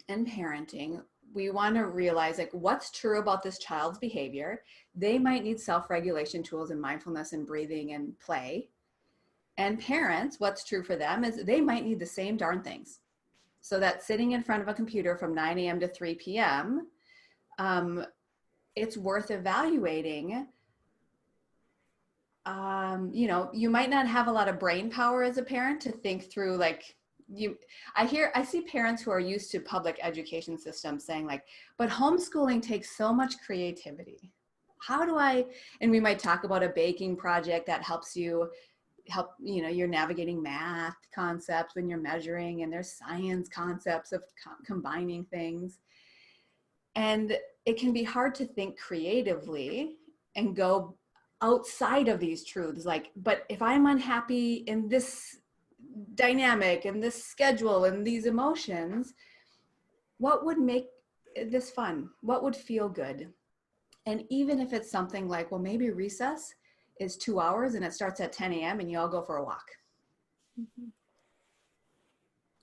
and parenting, we want to realize like what's true about this child's behavior. They might need self-regulation tools and mindfulness and breathing and play. And parents, what's true for them is they might need the same darn things. So that sitting in front of a computer from 9 a.m. to 3 p.m., it's worth evaluating. You know, you might not have a lot of brain power as a parent to think through like, I see parents who are used to public education systems saying like, but homeschooling takes so much creativity. How do and we might talk about a baking project that helps you know, you're navigating math concepts when you're measuring, and there's science concepts of combining things. And it can be hard to think creatively and go outside of these truths. Like, but if I'm unhappy in this dynamic and this schedule and these emotions, what would make this fun? What would feel good? And even if it's something like, well, maybe recess is 2 hours and it starts at 10 a.m. and you all go for a walk. Mm-hmm.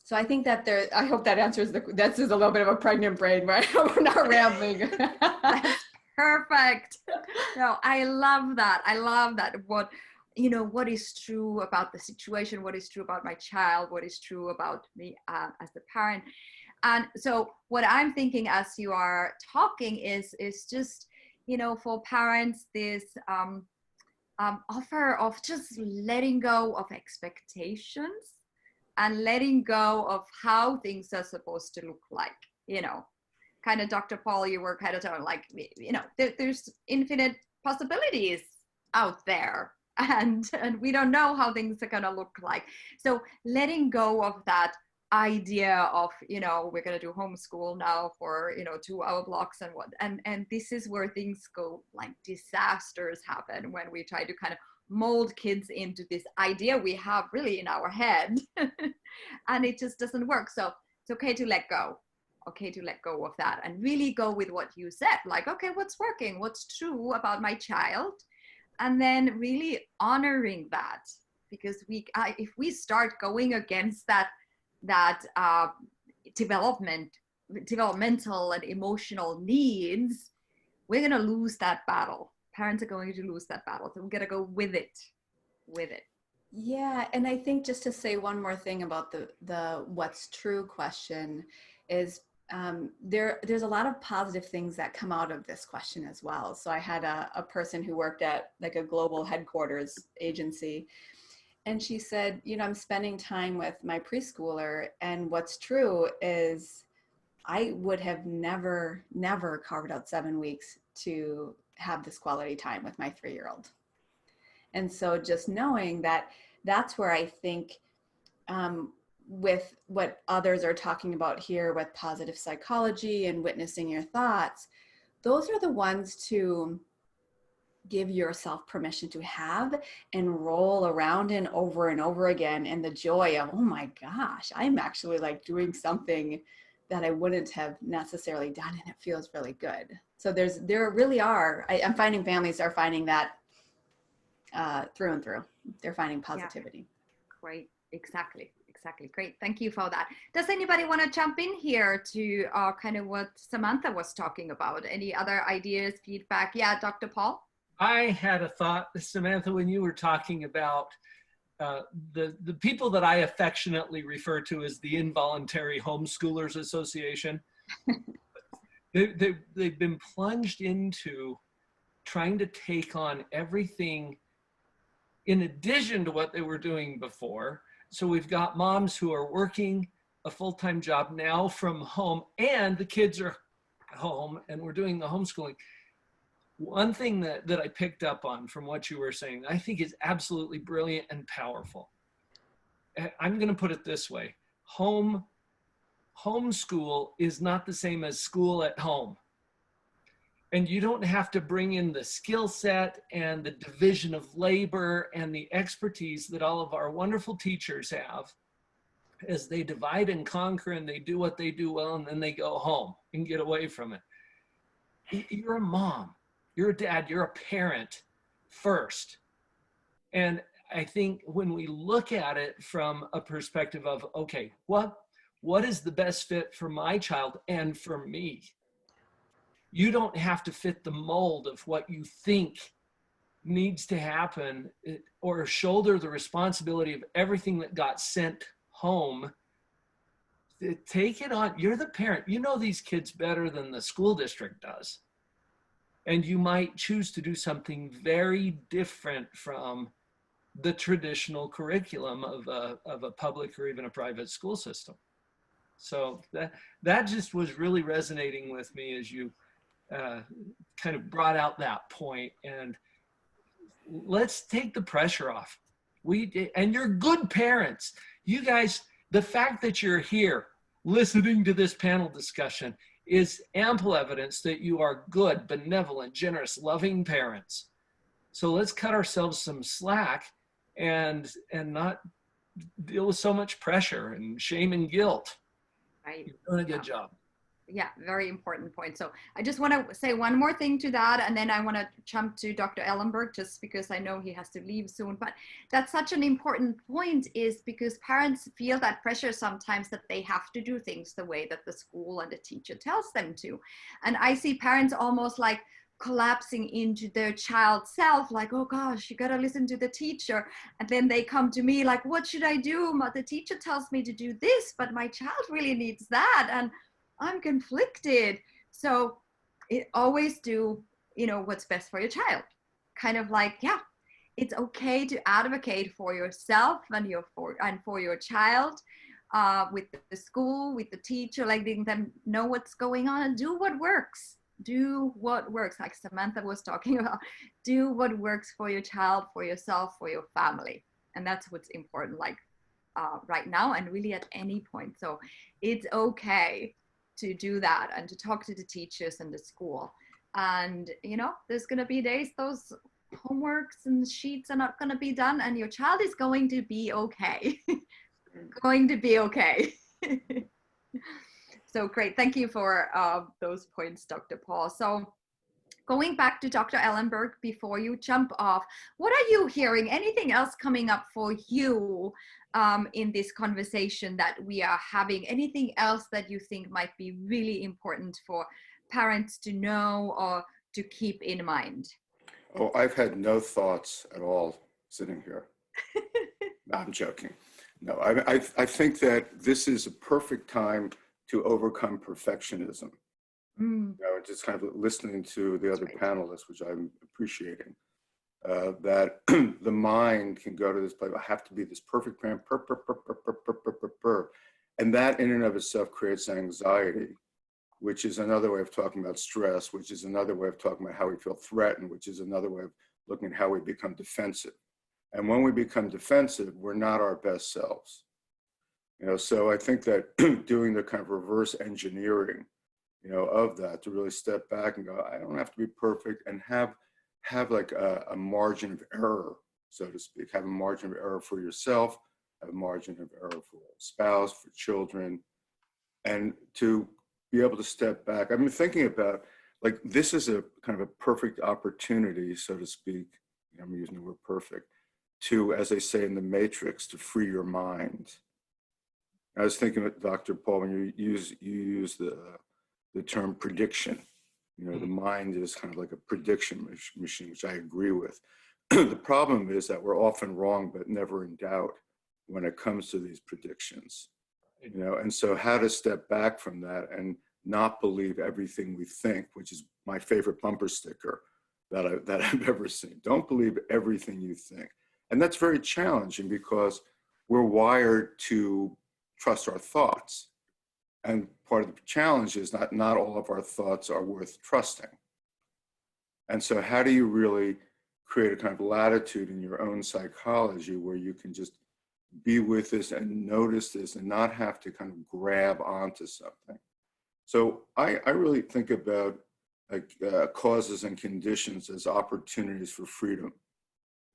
So I think that I hope that answers that's just a little bit of a pregnant brain, right? We're not rambling. That's perfect. No, I love that. I love that. What is true about the situation, what is true about my child, what is true about me as the parent. And so what I'm thinking as you are talking is just, you know, for parents, this offer of just letting go of expectations and letting go of how things are supposed to look like, you know, kind of Dr. Paul, you were kind of telling like, you know, there's infinite possibilities out there. And we don't know how things are going to look like. So letting go of that idea of, you know, we're going to do homeschool now for, you know, 2-hour blocks and this is where things go, like disasters happen when we try to kind of mold kids into this idea we have really in our head and it just doesn't work. So it's okay to let go. Okay to let go of that and really go with what you said, like, okay, what's working, what's true about my child, and then really honoring that, because if we start going against that developmental and emotional needs, we're going to lose that battle. Parents are going to lose that battle. So we're going to go with it. Yeah. And I think just to say one more thing about the what's true question is there's a lot of positive things that come out of this question as well. So I had a person who worked at like a global headquarters agency, and she said, you know, I'm spending time with my preschooler, and what's true is I would have never carved out 7 weeks to have this quality time with my 3-year-old. And so just knowing that, that's where I think with what others are talking about here with positive psychology and witnessing your thoughts, those are the ones to give yourself permission to have and roll around in over and over again, and the joy of, oh my gosh, I'm actually like doing something that I wouldn't have necessarily done, and it feels really good. So there really are, I'm finding families are finding that through and through. They're finding positivity. Yeah. Great. Exactly. Great. Thank you for that. Does anybody want to jump in here to kind of what Samantha was talking about? Any other ideas, feedback? Yeah, Dr. Paul? I had a thought, Samantha, when you were talking about the people that I affectionately refer to as the Involuntary Homeschoolers Association. They've been plunged into trying to take on everything in addition to what they were doing before. So we've got moms who are working a full-time job now from home, and the kids are home, and we're doing the homeschooling. One thing that I picked up on from what you were saying, I think is absolutely brilliant and powerful. I'm going to put it this way. Homeschool is not the same as school at home. And you don't have to bring in the skill set and the division of labor and the expertise that all of our wonderful teachers have as they divide and conquer and they do what they do well, and then they go home and get away from it. You're a mom. You're a dad, you're a parent first. And I think when we look at it from a perspective of, okay, what is the best fit for my child and for me? You don't have to fit the mold of what you think needs to happen or shoulder the responsibility of everything that got sent home. Take it on. You're the parent. You know these kids better than the school district does. And you might choose to do something very different from the traditional curriculum of a public or even a private school system. So that just was really resonating with me as you kind of brought out that point. And let's take the pressure off. And you're good parents. You guys, the fact that you're here listening to this panel discussion is ample evidence that you are good, benevolent, generous, loving parents. So let's cut ourselves some slack and not deal with so much pressure and shame and guilt. Right. You're doing a good job. Yeah, very important point. So I just want to say one more thing to that, and then I want to jump to Dr. Ellenberg, just because I know he has to leave soon. But that's such an important point, is because parents feel that pressure sometimes that they have to do things the way that the school and the teacher tells them to. And I see parents almost like collapsing into their child's self, like, oh gosh, you gotta listen to the teacher. And then they come to me like, what should I do? The teacher tells me to do this, but my child really needs that, and I'm conflicted. So always do, what's best for your child. Kind of like, yeah, it's okay to advocate for yourself and for your child, with the school, with the teacher, letting them know what's going on, and do what works. Do what works, like Samantha was talking about. Do what works for your child, for yourself, for your family. And that's what's important, like right now, and really at any point. So it's okay to do that and to talk to the teachers and the school. And there's going to be days those homeworks and sheets are not going to be done, and your child is going to be okay. Going to be okay. So great. Thank you for those points, Dr. Paul. So going back to Dr. Ellenberg, before you jump off, what are you hearing? Anything else coming up for you in this conversation that we are having? Anything else that you think might be really important for parents to know or to keep in mind? Oh, I've had no thoughts at all sitting here. No, I'm joking. No, I think that this is a perfect time to overcome perfectionism. Just kind of listening to the other panelists, which I'm appreciating, that the mind can go to this place, I have to be this perfect parent, and that in and of itself creates anxiety, which is another way of talking about stress, which is another way of talking about how we feel threatened, which is another way of looking at how we become defensive. And when we become defensive, we're not our best selves. So I think that doing the kind of reverse engineering, of that, to really step back and go, I don't have to be perfect, and have like a margin of error, so to speak. Have a margin of error for yourself, have a margin of error for a spouse, for children, and to be able to step back. I've been thinking about, like, this is a kind of a perfect opportunity, so to speak. I'm using the word perfect, to, as they say in the Matrix, to free your mind. I was thinking of Dr. Paul, when you use the term prediction. The mind is kind of like a prediction machine, which I agree with. The problem is that we're often wrong, but never in doubt when it comes to these predictions. And so how to step back from that and not believe everything we think, which is my favorite bumper sticker that I've ever seen. Don't believe everything you think. And that's very challenging, because we're wired to trust our thoughts. And part of the challenge is not all of our thoughts are worth trusting. And so how do you really create a kind of latitude in your own psychology where you can just be with this and notice this and not have to kind of grab onto something? So I really think about causes and conditions as opportunities for freedom.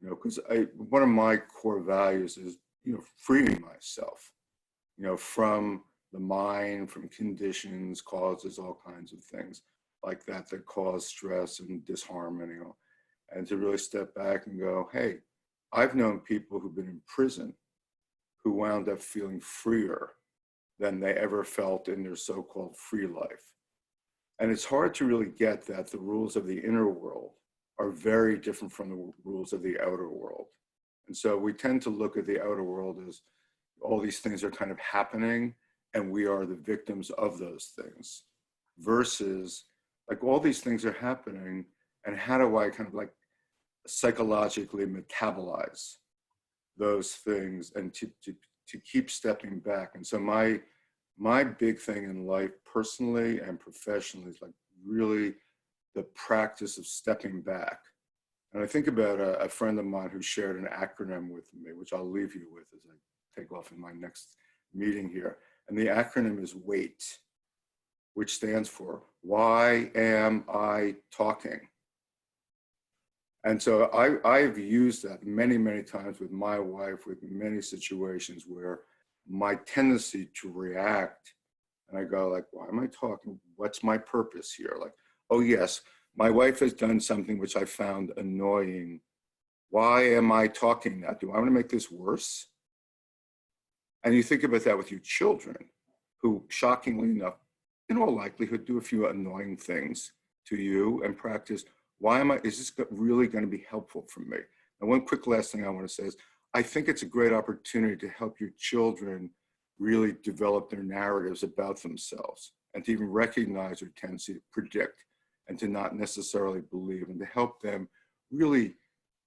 Because one of my core values is, freeing myself, from the mind, from conditions, causes, all kinds of things. like that cause stress and disharmony, and to really step back and go, hey, I've known people who've been in prison who wound up feeling freer than they ever felt in their so-called free life. And it's hard to really get that the rules of the inner world are very different from the rules of the outer world. And so we tend to look at the outer world as all these things are kind of happening and we are the victims of those things, versus like all these things are happening and how do I kind of like psychologically metabolize those things and to keep stepping back. And so my big thing in life personally and professionally is like really the practice of stepping back. And I think about a friend of mine who shared an acronym with me, which I'll leave you with as I take off in my next meeting here. And the acronym is WAIT, which stands for Why Am I Talking? And so I've used that many, many times with my wife, with many situations where my tendency to react, and I go like, why am I talking? What's my purpose here? Like, oh yes, my wife has done something which I found annoying. Why am I talking now? Do I want to make this worse? And you think about that with your children, who shockingly enough, in all likelihood, do a few annoying things to you and practice. Is this really going to be helpful for me? And one quick last thing I want to say is, I think it's a great opportunity to help your children really develop their narratives about themselves and to even recognize their tendency to predict and to not necessarily believe, and to help them really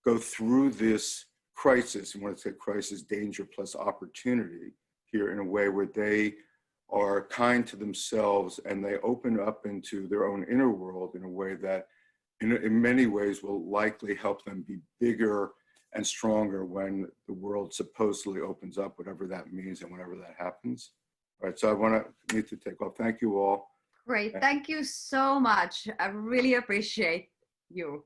go through this crisis, and when I say crisis, danger plus opportunity here, in a way where they are kind to themselves and they open up into their own inner world in a way that in many ways will likely help them be bigger and stronger when the world supposedly opens up, whatever that means and whenever that happens. All right, so I need to take off. Thank you all. Great, thank you so much. I really appreciate you.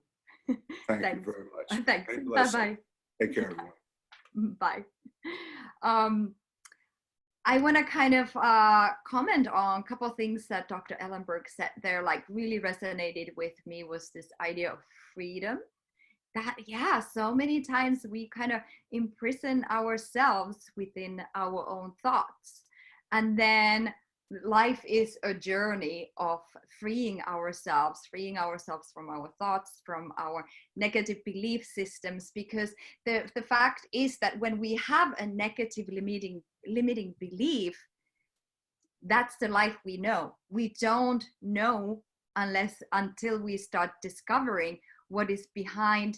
Thank you very much. Thanks, bye-bye. Take care, everyone. Bye. I want to kind of comment on a couple of things that Dr. Ellenberg said there, like really resonated with me, was this idea of freedom. That, yeah, so many times we kind of imprison ourselves within our own thoughts. And then life is a journey of freeing ourselves from our thoughts, from our negative belief systems, because the fact is that when we have a negative limiting belief, that's the life we know. We don't know until we start discovering what is beyond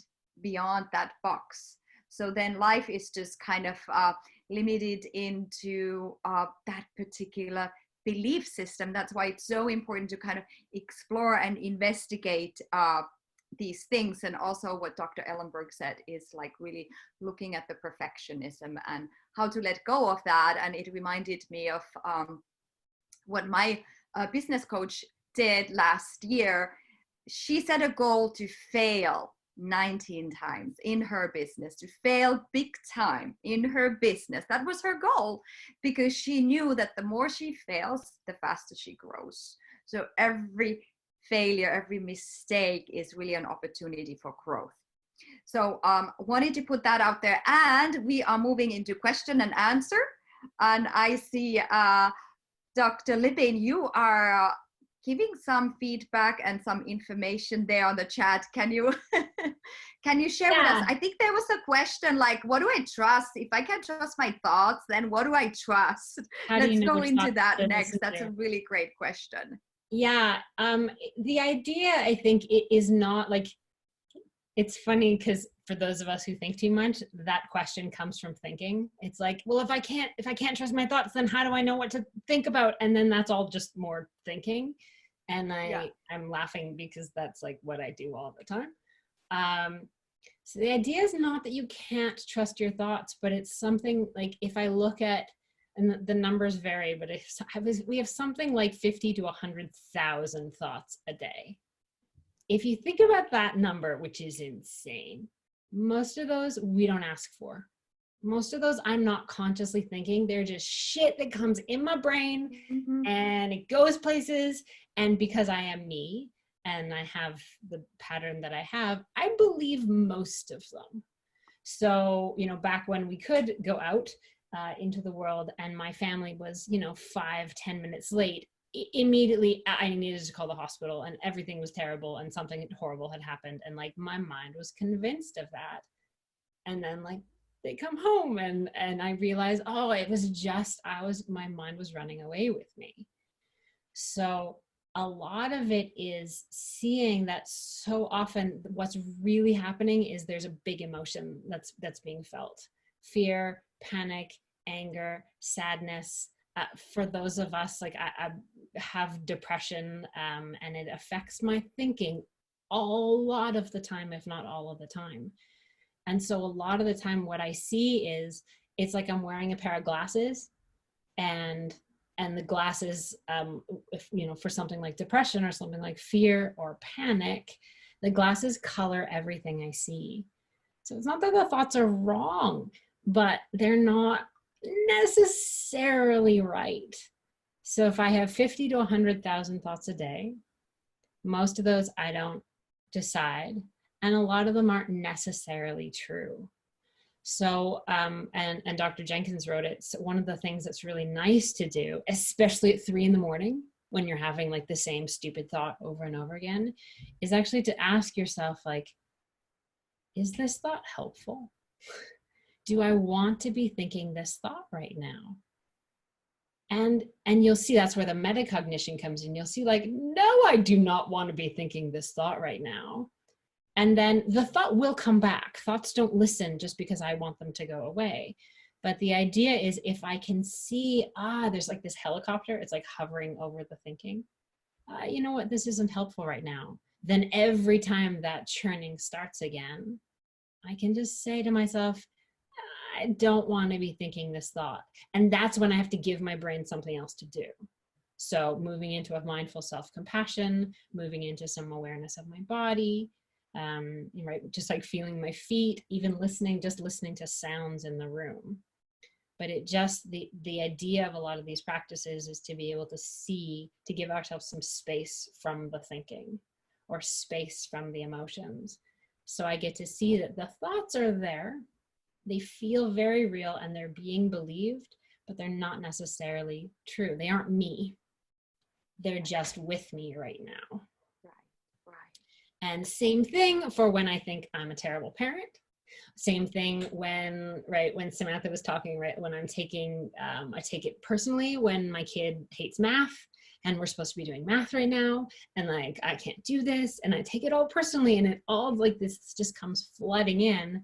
that box. So then life is just kind of limited into that particular belief system. That's why it's so important to kind of explore and investigate these things. And also what Dr. Ellenberg said is like really looking at the perfectionism and how to let go of that. And it reminded me of what my business coach did last year. She set a goal to fail 19 times in her business, to fail big time in her business. That was her goal, because she knew that the more she fails, the faster she grows. So every failure, every mistake is really an opportunity for growth. So wanted to put that out there. And we are moving into question and answer. And I see Dr. Libin, you are giving some feedback and some information there on the chat. Can you share with us? I think there was a question like, what do I trust? If I can't trust my thoughts, then what do I trust? Let's go into that next. That's a really great question. Yeah, the idea, I think, it is not like, it's funny because for those of us who think too much, that question comes from thinking. It's like, well, if I can't trust my thoughts, then how do I know what to think about? And then that's all just more thinking. And I'm laughing because that's like what I do all the time. So the idea is not that you can't trust your thoughts, but it's something like, if I look at, and the numbers vary, but we have something like 50 to 100,000 thoughts a day. If you think about that number, which is insane, most of those we don't ask for. Most of those I'm not consciously thinking. They're just shit that comes in my brain and it goes places. And because I am me, and I have the pattern that I have, I believe most of them. So, you know, back when we could go out into the world and my family was, you know, 5-10 minutes late, immediately I needed to call the hospital and everything was terrible and something horrible had happened. And like my mind was convinced of that. And then like they come home and I realized, oh, it was just, my mind was running away with me. So a lot of it is seeing that so often what's really happening is there's a big emotion that's being felt. Fear, panic, anger, sadness. For those of us, like I have depression and it affects my thinking a lot of the time, if not all of the time. And so a lot of the time what I see is it's like I'm wearing a pair of glasses and the glasses, if, you know, for something like depression or something like fear or panic, the glasses color everything I see. So it's not that the thoughts are wrong, but they're not necessarily right. So if I have 50 to 100,000 thoughts a day, most of those I don't decide, and a lot of them aren't necessarily true. So, and Dr. Jenkins wrote it. So one of the things that's really nice to do, especially at 3 a.m, when you're having like the same stupid thought over and over again, is actually to ask yourself, like, is this thought helpful? Do I want to be thinking this thought right now? And you'll see that's where the metacognition comes in. You'll see like, no, I do not want to be thinking this thought right now. And then the thought will come back. Thoughts don't listen just because I want them to go away. But the idea is if I can see, there's like this helicopter, it's like hovering over the thinking. You know what, this isn't helpful right now. Then every time that churning starts again, I can just say to myself, I don't want to be thinking this thought. And that's when I have to give my brain something else to do. So moving into a mindful self-compassion, moving into some awareness of my body, right? Just like feeling my feet, even listening to sounds in the room. But it just, the idea of a lot of these practices is to be able to see, to give ourselves some space from the thinking or space from the emotions. So I get to see that the thoughts are there. They feel very real and they're being believed, but they're not necessarily true. They aren't me. They're just with me right now. Right. And same thing for when I think I'm a terrible parent. Same thing when Samantha was talking, right, when I'm taking, I take it personally when my kid hates math and we're supposed to be doing math right now. And like, I can't do this. And I take it all personally and it all like this just comes flooding in.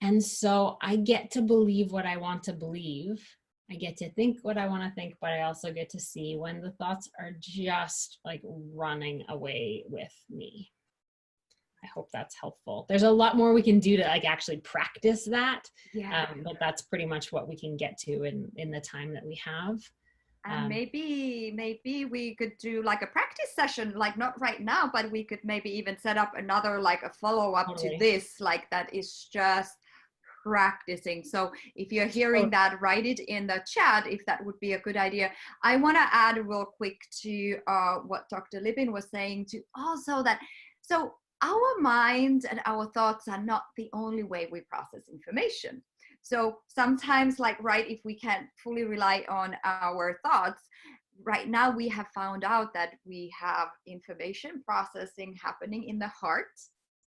And so I get to believe what I want to believe. I get to think what I want to think, but I also get to see when the thoughts are just like running away with me. I hope that's helpful. There's a lot more we can do to like actually practice that. Yeah. But that's pretty much what we can get to in the time that we have. And maybe we could do like a practice session, like not right now, but we could maybe even set up another, like a follow-up to this, like that is just practicing. So if you're hearing that, write it in the chat if that would be a good idea. I want to add real quick to what Dr. Libin was saying to also that, so our mind and our thoughts are not the only way we process information. So sometimes, like, right, if we can't fully rely on our thoughts, right now we have found out that we have information processing happening in the heart.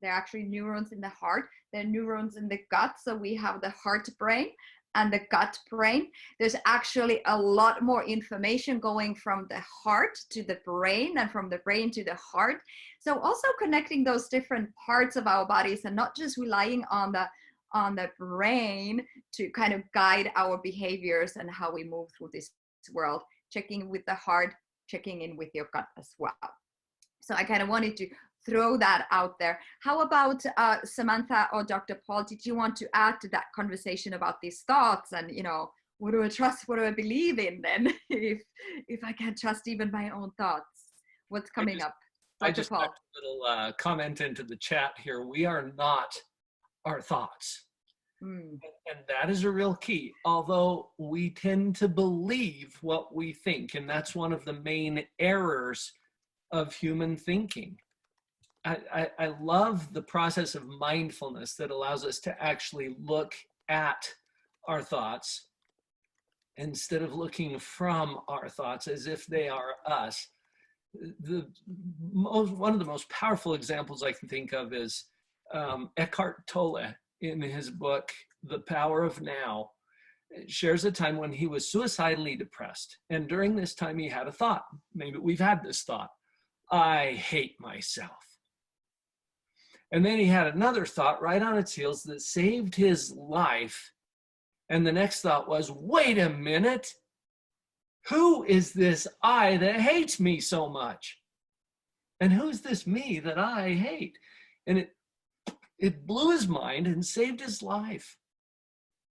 There are actually neurons in the heart. There are neurons in the gut. So we have the heart brain and the gut brain. There's actually a lot more information going from the heart to the brain and from the brain to the heart. So also connecting those different parts of our bodies and not just relying on the brain to kind of guide our behaviors and how we move through this world, checking with the heart, checking in with your gut as well. So I kind of wanted to throw that out there. How about Samantha or Dr. Paul, did you want to add to that conversation about these thoughts and, you know, what do I trust, what do I believe in then if I can't trust even my own thoughts? What's coming up? Dr. I just Paul. got a little comment into the chat here. We are not our thoughts. And that is a real key, although we tend to believe what we think, and that's one of the main errors of human thinking. I love the process of mindfulness that allows us to actually look at our thoughts instead of looking from our thoughts as if they are us. One of the most powerful examples I can think of is Eckhart Tolle in his book, The Power of Now, shares a time when he was suicidally depressed. And during this time, he had a thought. Maybe we've had this thought: I hate myself. And then he had another thought right on its heels that saved his life. And the next thought was, wait a minute, who is this I that hates me so much? And who's this me that I hate? And it blew his mind and saved his life.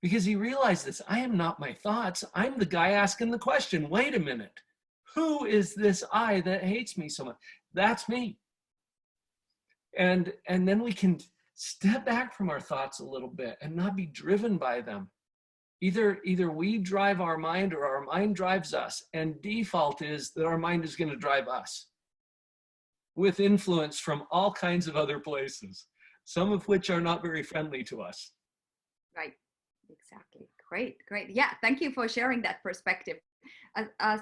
Because he realized this: I am not my thoughts. I'm the guy asking the question, wait a minute, who is this I that hates me so much? That's me. And then we can step back from our thoughts a little bit and not be driven by them. Either we drive our mind or our mind drives us. And default is that our mind is going to drive us with influence from all kinds of other places, some of which are not very friendly to us. Right. Exactly. Great. Yeah. Thank you for sharing that perspective.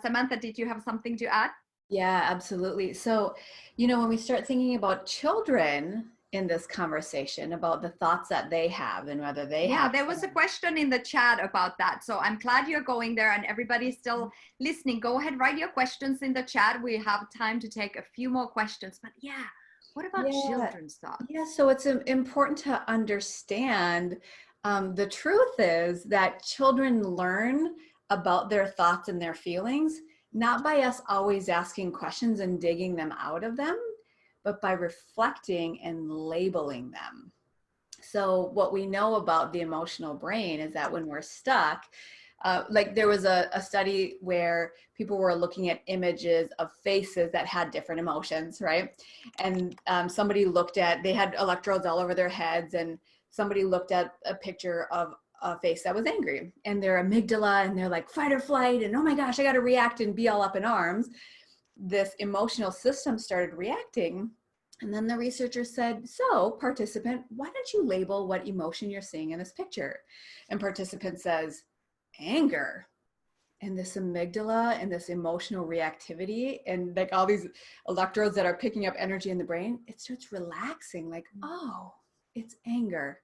Samantha, did you have something to add? Yeah, absolutely. So, when we start thinking about children in this conversation, about the thoughts that they have and whether they have. Yeah, there was a question in the chat about that. So I'm glad you're going there and everybody's still listening. Go ahead, write your questions in the chat. We have time to take a few more questions. But yeah, what about children's thoughts? Yeah, so it's important to understand the truth is that children learn about their thoughts and their feelings, not by us always asking questions and digging them out of them, but by reflecting and labeling them. So what we know about the emotional brain is that when we're stuck, like there was a study where people were looking at images of faces that had different emotions, right? And somebody looked at, they had electrodes all over their heads, and somebody looked at a picture of a face that was angry, and their amygdala, and they're like fight or flight, and oh my gosh, I got to react and be all up in arms. This emotional system started reacting. And then the researcher said, so participant, why don't you label what emotion you're seeing in this picture? And participant says, anger. And this amygdala and this emotional reactivity and like all these electrodes that are picking up energy in the brain, it starts relaxing, like, oh, it's anger.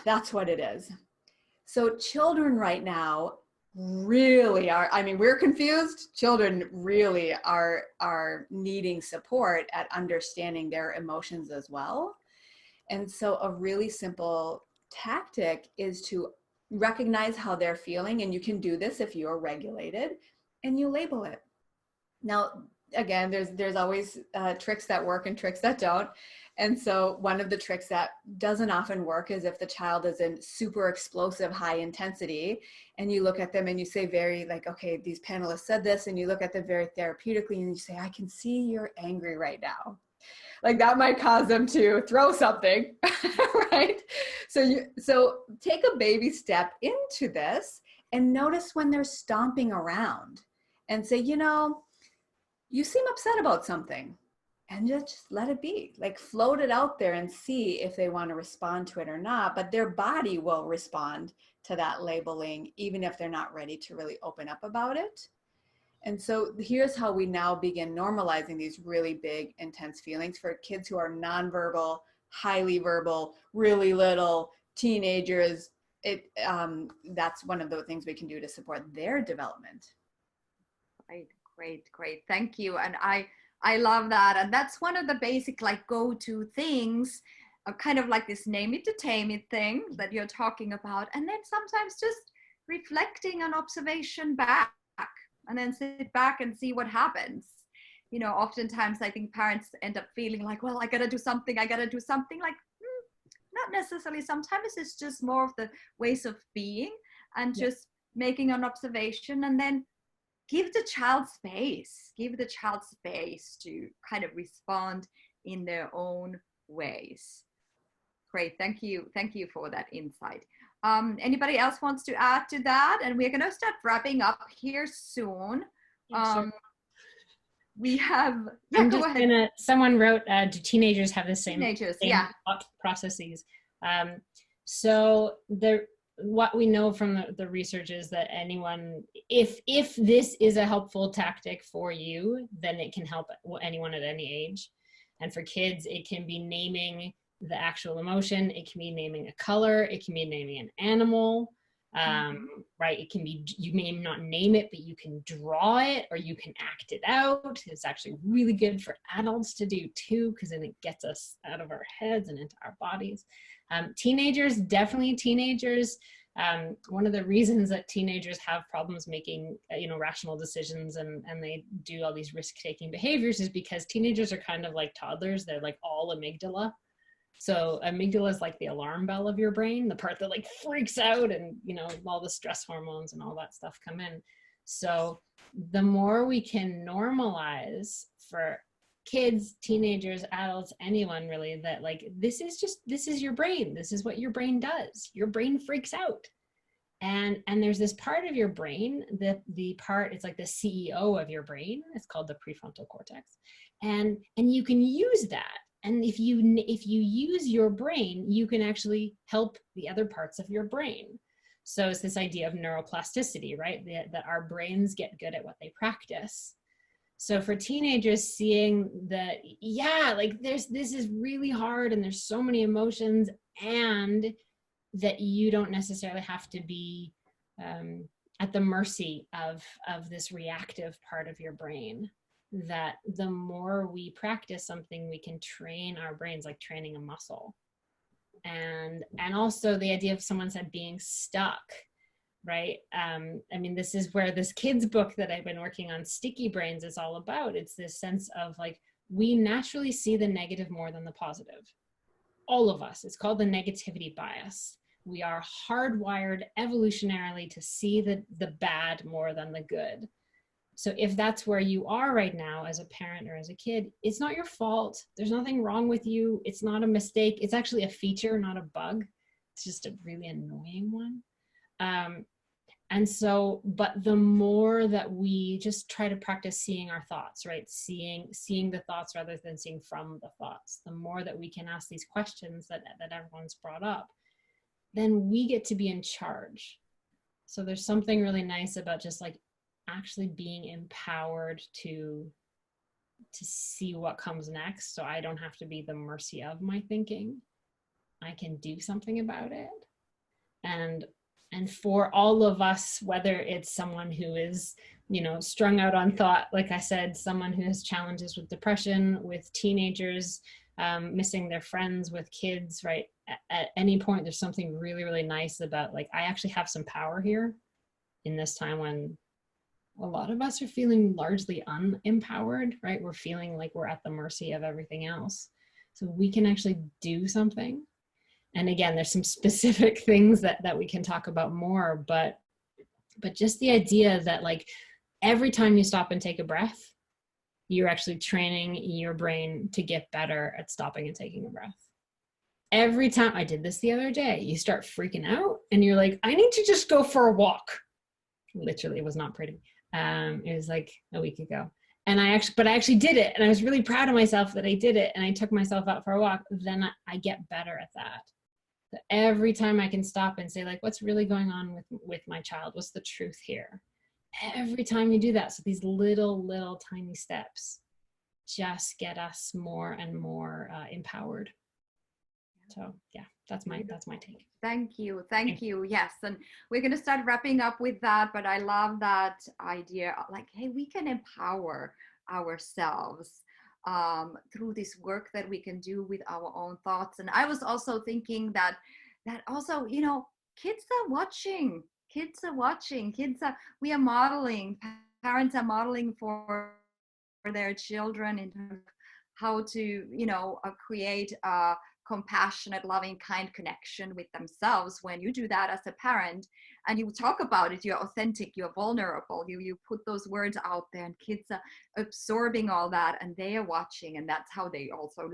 That's what it is. So children right now really are, I mean, we're confused. Children really are needing support at understanding their emotions as well. And so a really simple tactic is to recognize how they're feeling. And you can do this if you're regulated, and you label it. Now, again, there's always tricks that work and tricks that don't. And so one of the tricks that doesn't often work is if the child is in super explosive high intensity, and you look at them and you say very like, okay, these panelists said this, and you look at them very therapeutically and you say, I can see you're angry right now. Like that might cause them to throw something, right? So take a baby step into this and notice when they're stomping around and say, you seem upset about something. And just let it be, like float it out there and see if they want to respond to it or not. But their body will respond to that labeling, even if they're not ready to really open up about it. And so here's how we now begin normalizing these really big, intense feelings for kids who are nonverbal, highly verbal, really little, teenagers. That's one of the things we can do to support their development. Great. Thank you. And I love that. And that's one of the basic like go-to things, kind of like this name it to tame it thing that you're talking about. And then sometimes just reflecting on observation back, and then sit back and see what happens. Oftentimes I think parents end up feeling like, well, I got to do something. Like, not necessarily. Sometimes it's just more of the ways of being and just making an observation, and then give the child space to kind of respond in their own ways. Great, thank you for that insight. Anybody else wants to add to that? And we're going to start wrapping up here soon. we have, yeah, I'm go just ahead. someone wrote, do teenagers have the same thought processes? So what we know from the research is that anyone, if this is a helpful tactic for you, then it can help anyone at any age. And for kids, it can be naming the actual emotion. It can be naming a color. It can be naming an animal. Right? It can be, you may not name it, but you can draw it or you can act it out. It's actually really good for adults to do too, because then it gets us out of our heads and into our bodies. Teenagers, definitely teenagers. One of the reasons that teenagers have problems making, rational decisions and they do all these risk-taking behaviors is because teenagers are kind of like toddlers. They're like all amygdala. So amygdala is like the alarm bell of your brain, the part that like freaks out and, all the stress hormones and all that stuff come in. So the more we can normalize for kids, teenagers, adults, anyone really, that like, this is your brain. This is what your brain does. Your brain freaks out. And there's this part of your brain that it's like the CEO of your brain. It's called the prefrontal cortex. And you can use that. And if you use your brain, you can actually help the other parts of your brain. So it's this idea of neuroplasticity, right? That our brains get good at what they practice. So for teenagers, seeing that, like this is really hard and there's so many emotions, and that you don't necessarily have to be at the mercy of this reactive part of your brain. That the more we practice something, we can train our brains like training a muscle. And also the idea of, someone said, being stuck, right? This is where this kids book that I've been working on, Sticky Brains, is all about. It's this sense of like, we naturally see the negative more than the positive. All of us. It's called the negativity bias. We are hardwired evolutionarily to see the bad more than the good. So if that's where you are right now as a parent or as a kid, it's not your fault. There's nothing wrong with you. It's not a mistake. It's actually a feature, not a bug. It's just a really annoying one. But the more that we just try to practice seeing our thoughts, right? Seeing the thoughts rather than seeing from the thoughts, the more that we can ask these questions that everyone's brought up, then we get to be in charge. So there's something really nice about just like actually being empowered to see what comes next. So I don't have to be the mercy of my thinking. I can do something about it. And for all of us, whether it's someone who is, strung out on thought, like I said, someone who has challenges with depression, with teenagers, missing their friends, with kids, right? At any point, there's something really, really nice about like, I actually have some power here in this time when a lot of us are feeling largely unempowered, right? We're feeling like we're at the mercy of everything else. So we can actually do something. And again, there's some specific things that we can talk about more, but just the idea that like every time you stop and take a breath, you're actually training your brain to get better at stopping and taking a breath. Every time, I did this the other day, you start freaking out and you're like, I need to just go for a walk. Literally, it was not pretty. It was like a week ago. And I actually did it. And I was really proud of myself that I did it. And I took myself out for a walk. Then I get better at that. So every time I can stop and say like, what's really going on with my child? What's the truth here? Every time you do that. So these little tiny steps just get us more and more empowered. So yeah, that's my take. Thank you. Yes, and we're going to start wrapping up with that, but I love that idea, like, hey, we can empower ourselves through this work that we can do with our own thoughts. And I was also thinking that also, kids are watching. We are modeling. Parents are modeling for their children in terms of how to, create a compassionate, loving, kind connection with themselves. When you do that as a parent and you talk about it, you're authentic, you're vulnerable, you put those words out there, and kids are absorbing all that and they are watching, and that's how they also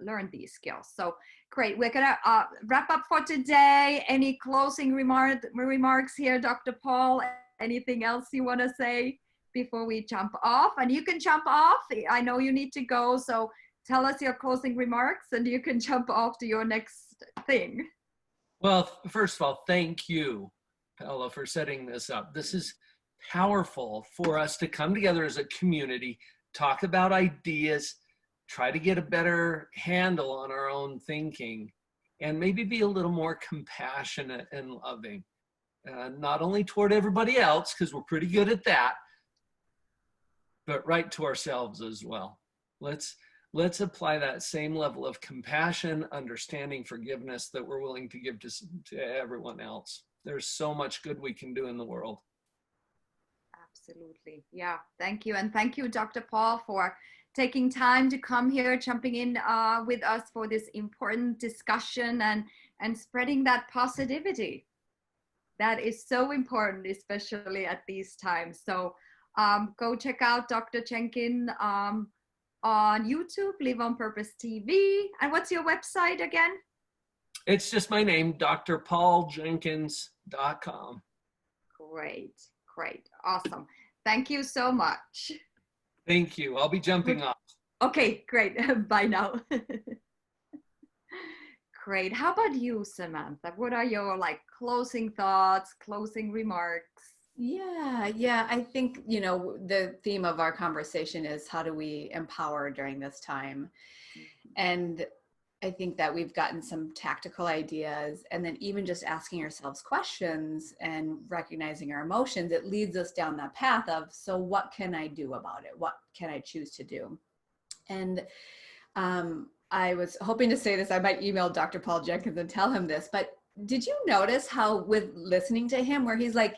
learn these skills. So great. We're gonna wrap up for today. Any closing remarks here, Dr. Paul? Anything else you want to say? before we jump off? And you can jump off. I know you need to go, so tell us your closing remarks and you can jump off to your next thing. Well, first of all, thank you, Paula, for setting this up. This is powerful for us to come together as a community, talk about ideas, try to get a better handle on our own thinking, and maybe be a little more compassionate and loving, not only toward everybody else, because we're pretty good at that, but right to ourselves as well. Let's apply that same level of compassion, understanding, forgiveness that we're willing to give to everyone else. There's so much good we can do in the world. Absolutely. Yeah. Thank you. And thank you, Dr. Paul, for taking time to come here, jumping in with us for this important discussion and spreading that positivity. That is so important, especially at these times. So go check out Dr. Jenkins on YouTube, Live on Purpose TV. And what's your website again? It's just my name, drpauljenkins.com. Great. Awesome. Thank you so much. Thank you. I'll be jumping off. Okay, great. Bye now. Great. How about you, Samantha? What are your closing thoughts, closing remarks? Yeah. I think, the theme of our conversation is how do we empower during this time? And I think that we've gotten some tactical ideas, and then even just asking ourselves questions and recognizing our emotions, it leads us down that path of, so what can I do about it? What can I choose to do? And I was hoping to say this, I might email Dr. Paul Jenkins and tell him this, but did you notice how with listening to him, where he's at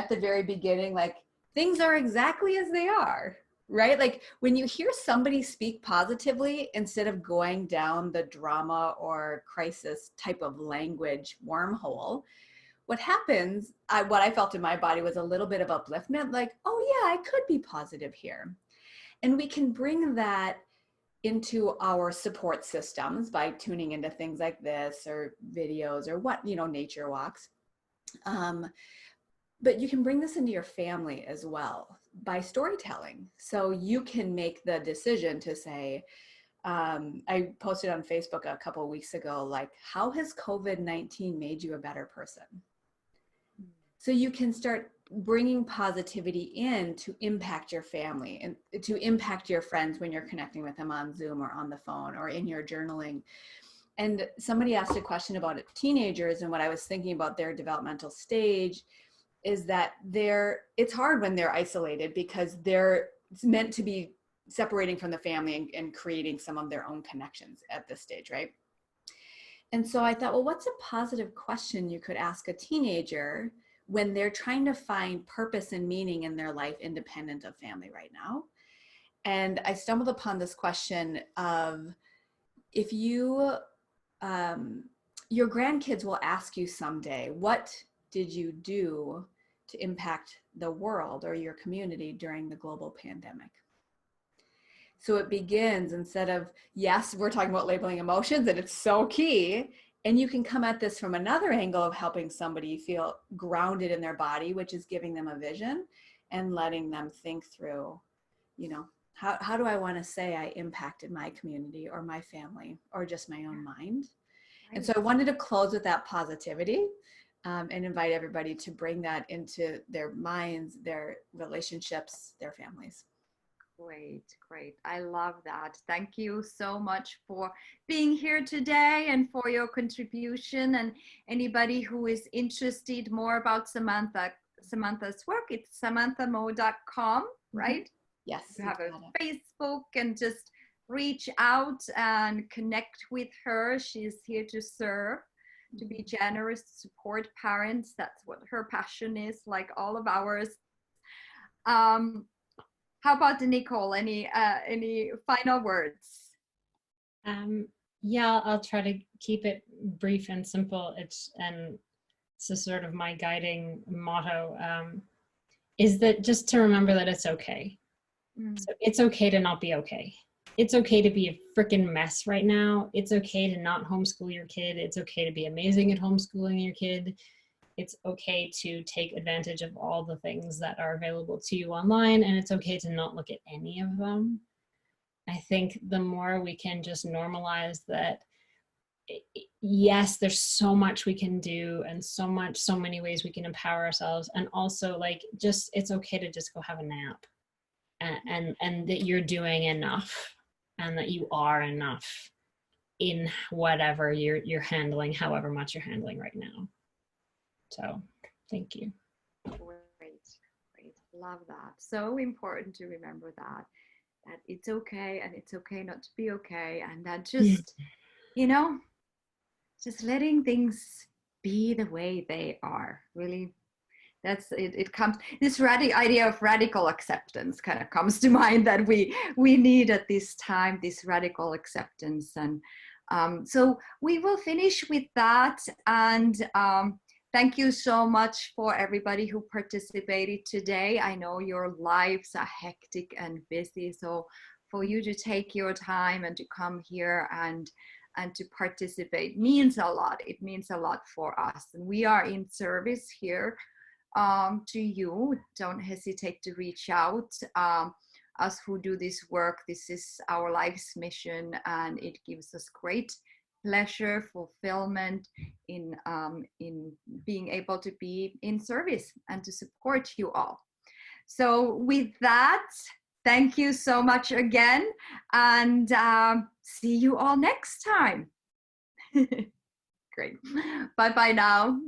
the very beginning, things are exactly as they are, right? When you hear somebody speak positively, instead of going down the drama or crisis type of language wormhole, what happens, what I felt in my body was a little bit of upliftment, oh yeah, I could be positive here. And we can bring that into our support systems by tuning into things like this or videos or nature walks. But you can bring this into your family as well by storytelling. So you can make the decision to say, I posted on Facebook a couple of weeks ago, how has COVID-19 made you a better person? So you can start bringing positivity in to impact your family and to impact your friends when you're connecting with them on Zoom or on the phone or in your journaling. And somebody asked a question about teenagers, and what I was thinking about their developmental stage is that it's hard when they're isolated because it's meant to be separating from the family and creating some of their own connections at this stage, right? And so I thought, well, what's a positive question you could ask a teenager when they're trying to find purpose and meaning in their life independent of family right now? And I stumbled upon this question of, if your grandkids will ask you someday, what did you do to impact the world or your community during the global pandemic? So it begins, instead of, yes, we're talking about labeling emotions, and it's so key. And you can come at this from another angle of helping somebody feel grounded in their body, which is giving them a vision and letting them think through, how do I want to say I impacted my community or my family or just my own mind? Right. And so I wanted to close with that positivity. And invite everybody to bring that into their minds, their relationships, their families. Great. I love that. Thank you so much for being here today and for your contribution. And anybody who is interested more about Samantha's work, it's samanthamoe.com, right? Yes. You have a Facebook, and just reach out and connect with her. She's here to serve, to be generous, support parents. That's what her passion is, like all of ours. How about Nicole? Any final words? Yeah, I'll try to keep it brief and simple. It's sort of my guiding motto, is that just to remember that it's okay. So it's okay to not be okay. It's okay to be a freaking mess right now. It's okay to not homeschool your kid. It's okay to be amazing at homeschooling your kid. it's okay to take advantage of all the things that are available to you online, and it's okay to not look at any of them. I think the more we can just normalize that, yes, there's so much we can do and so many ways we can empower ourselves, and also like just it's okay to just go have a nap, and that you're doing enough and that you are enough in whatever you're handling, however much you're handling right now. So thank you. Great. Love that. So important to remember that it's okay, and it's okay not to be okay, and that just, you know, just letting things be the way they are. Really, that's it. It comes, this idea of radical acceptance kind of comes to mind, that we need at this time, this radical acceptance. And so we will finish with that. And thank you so much for everybody who participated today. I know your lives are hectic and busy, so for you to take your time and to come here and to participate means a lot. It means a lot for us, and we are in service here to you. Don't hesitate to reach out. Us who do this work, this is our life's mission, and it gives us great pleasure, fulfillment in being able to be in service and to support you all. So with that, thank you so much again, and see you all next time. Great. Bye-bye now.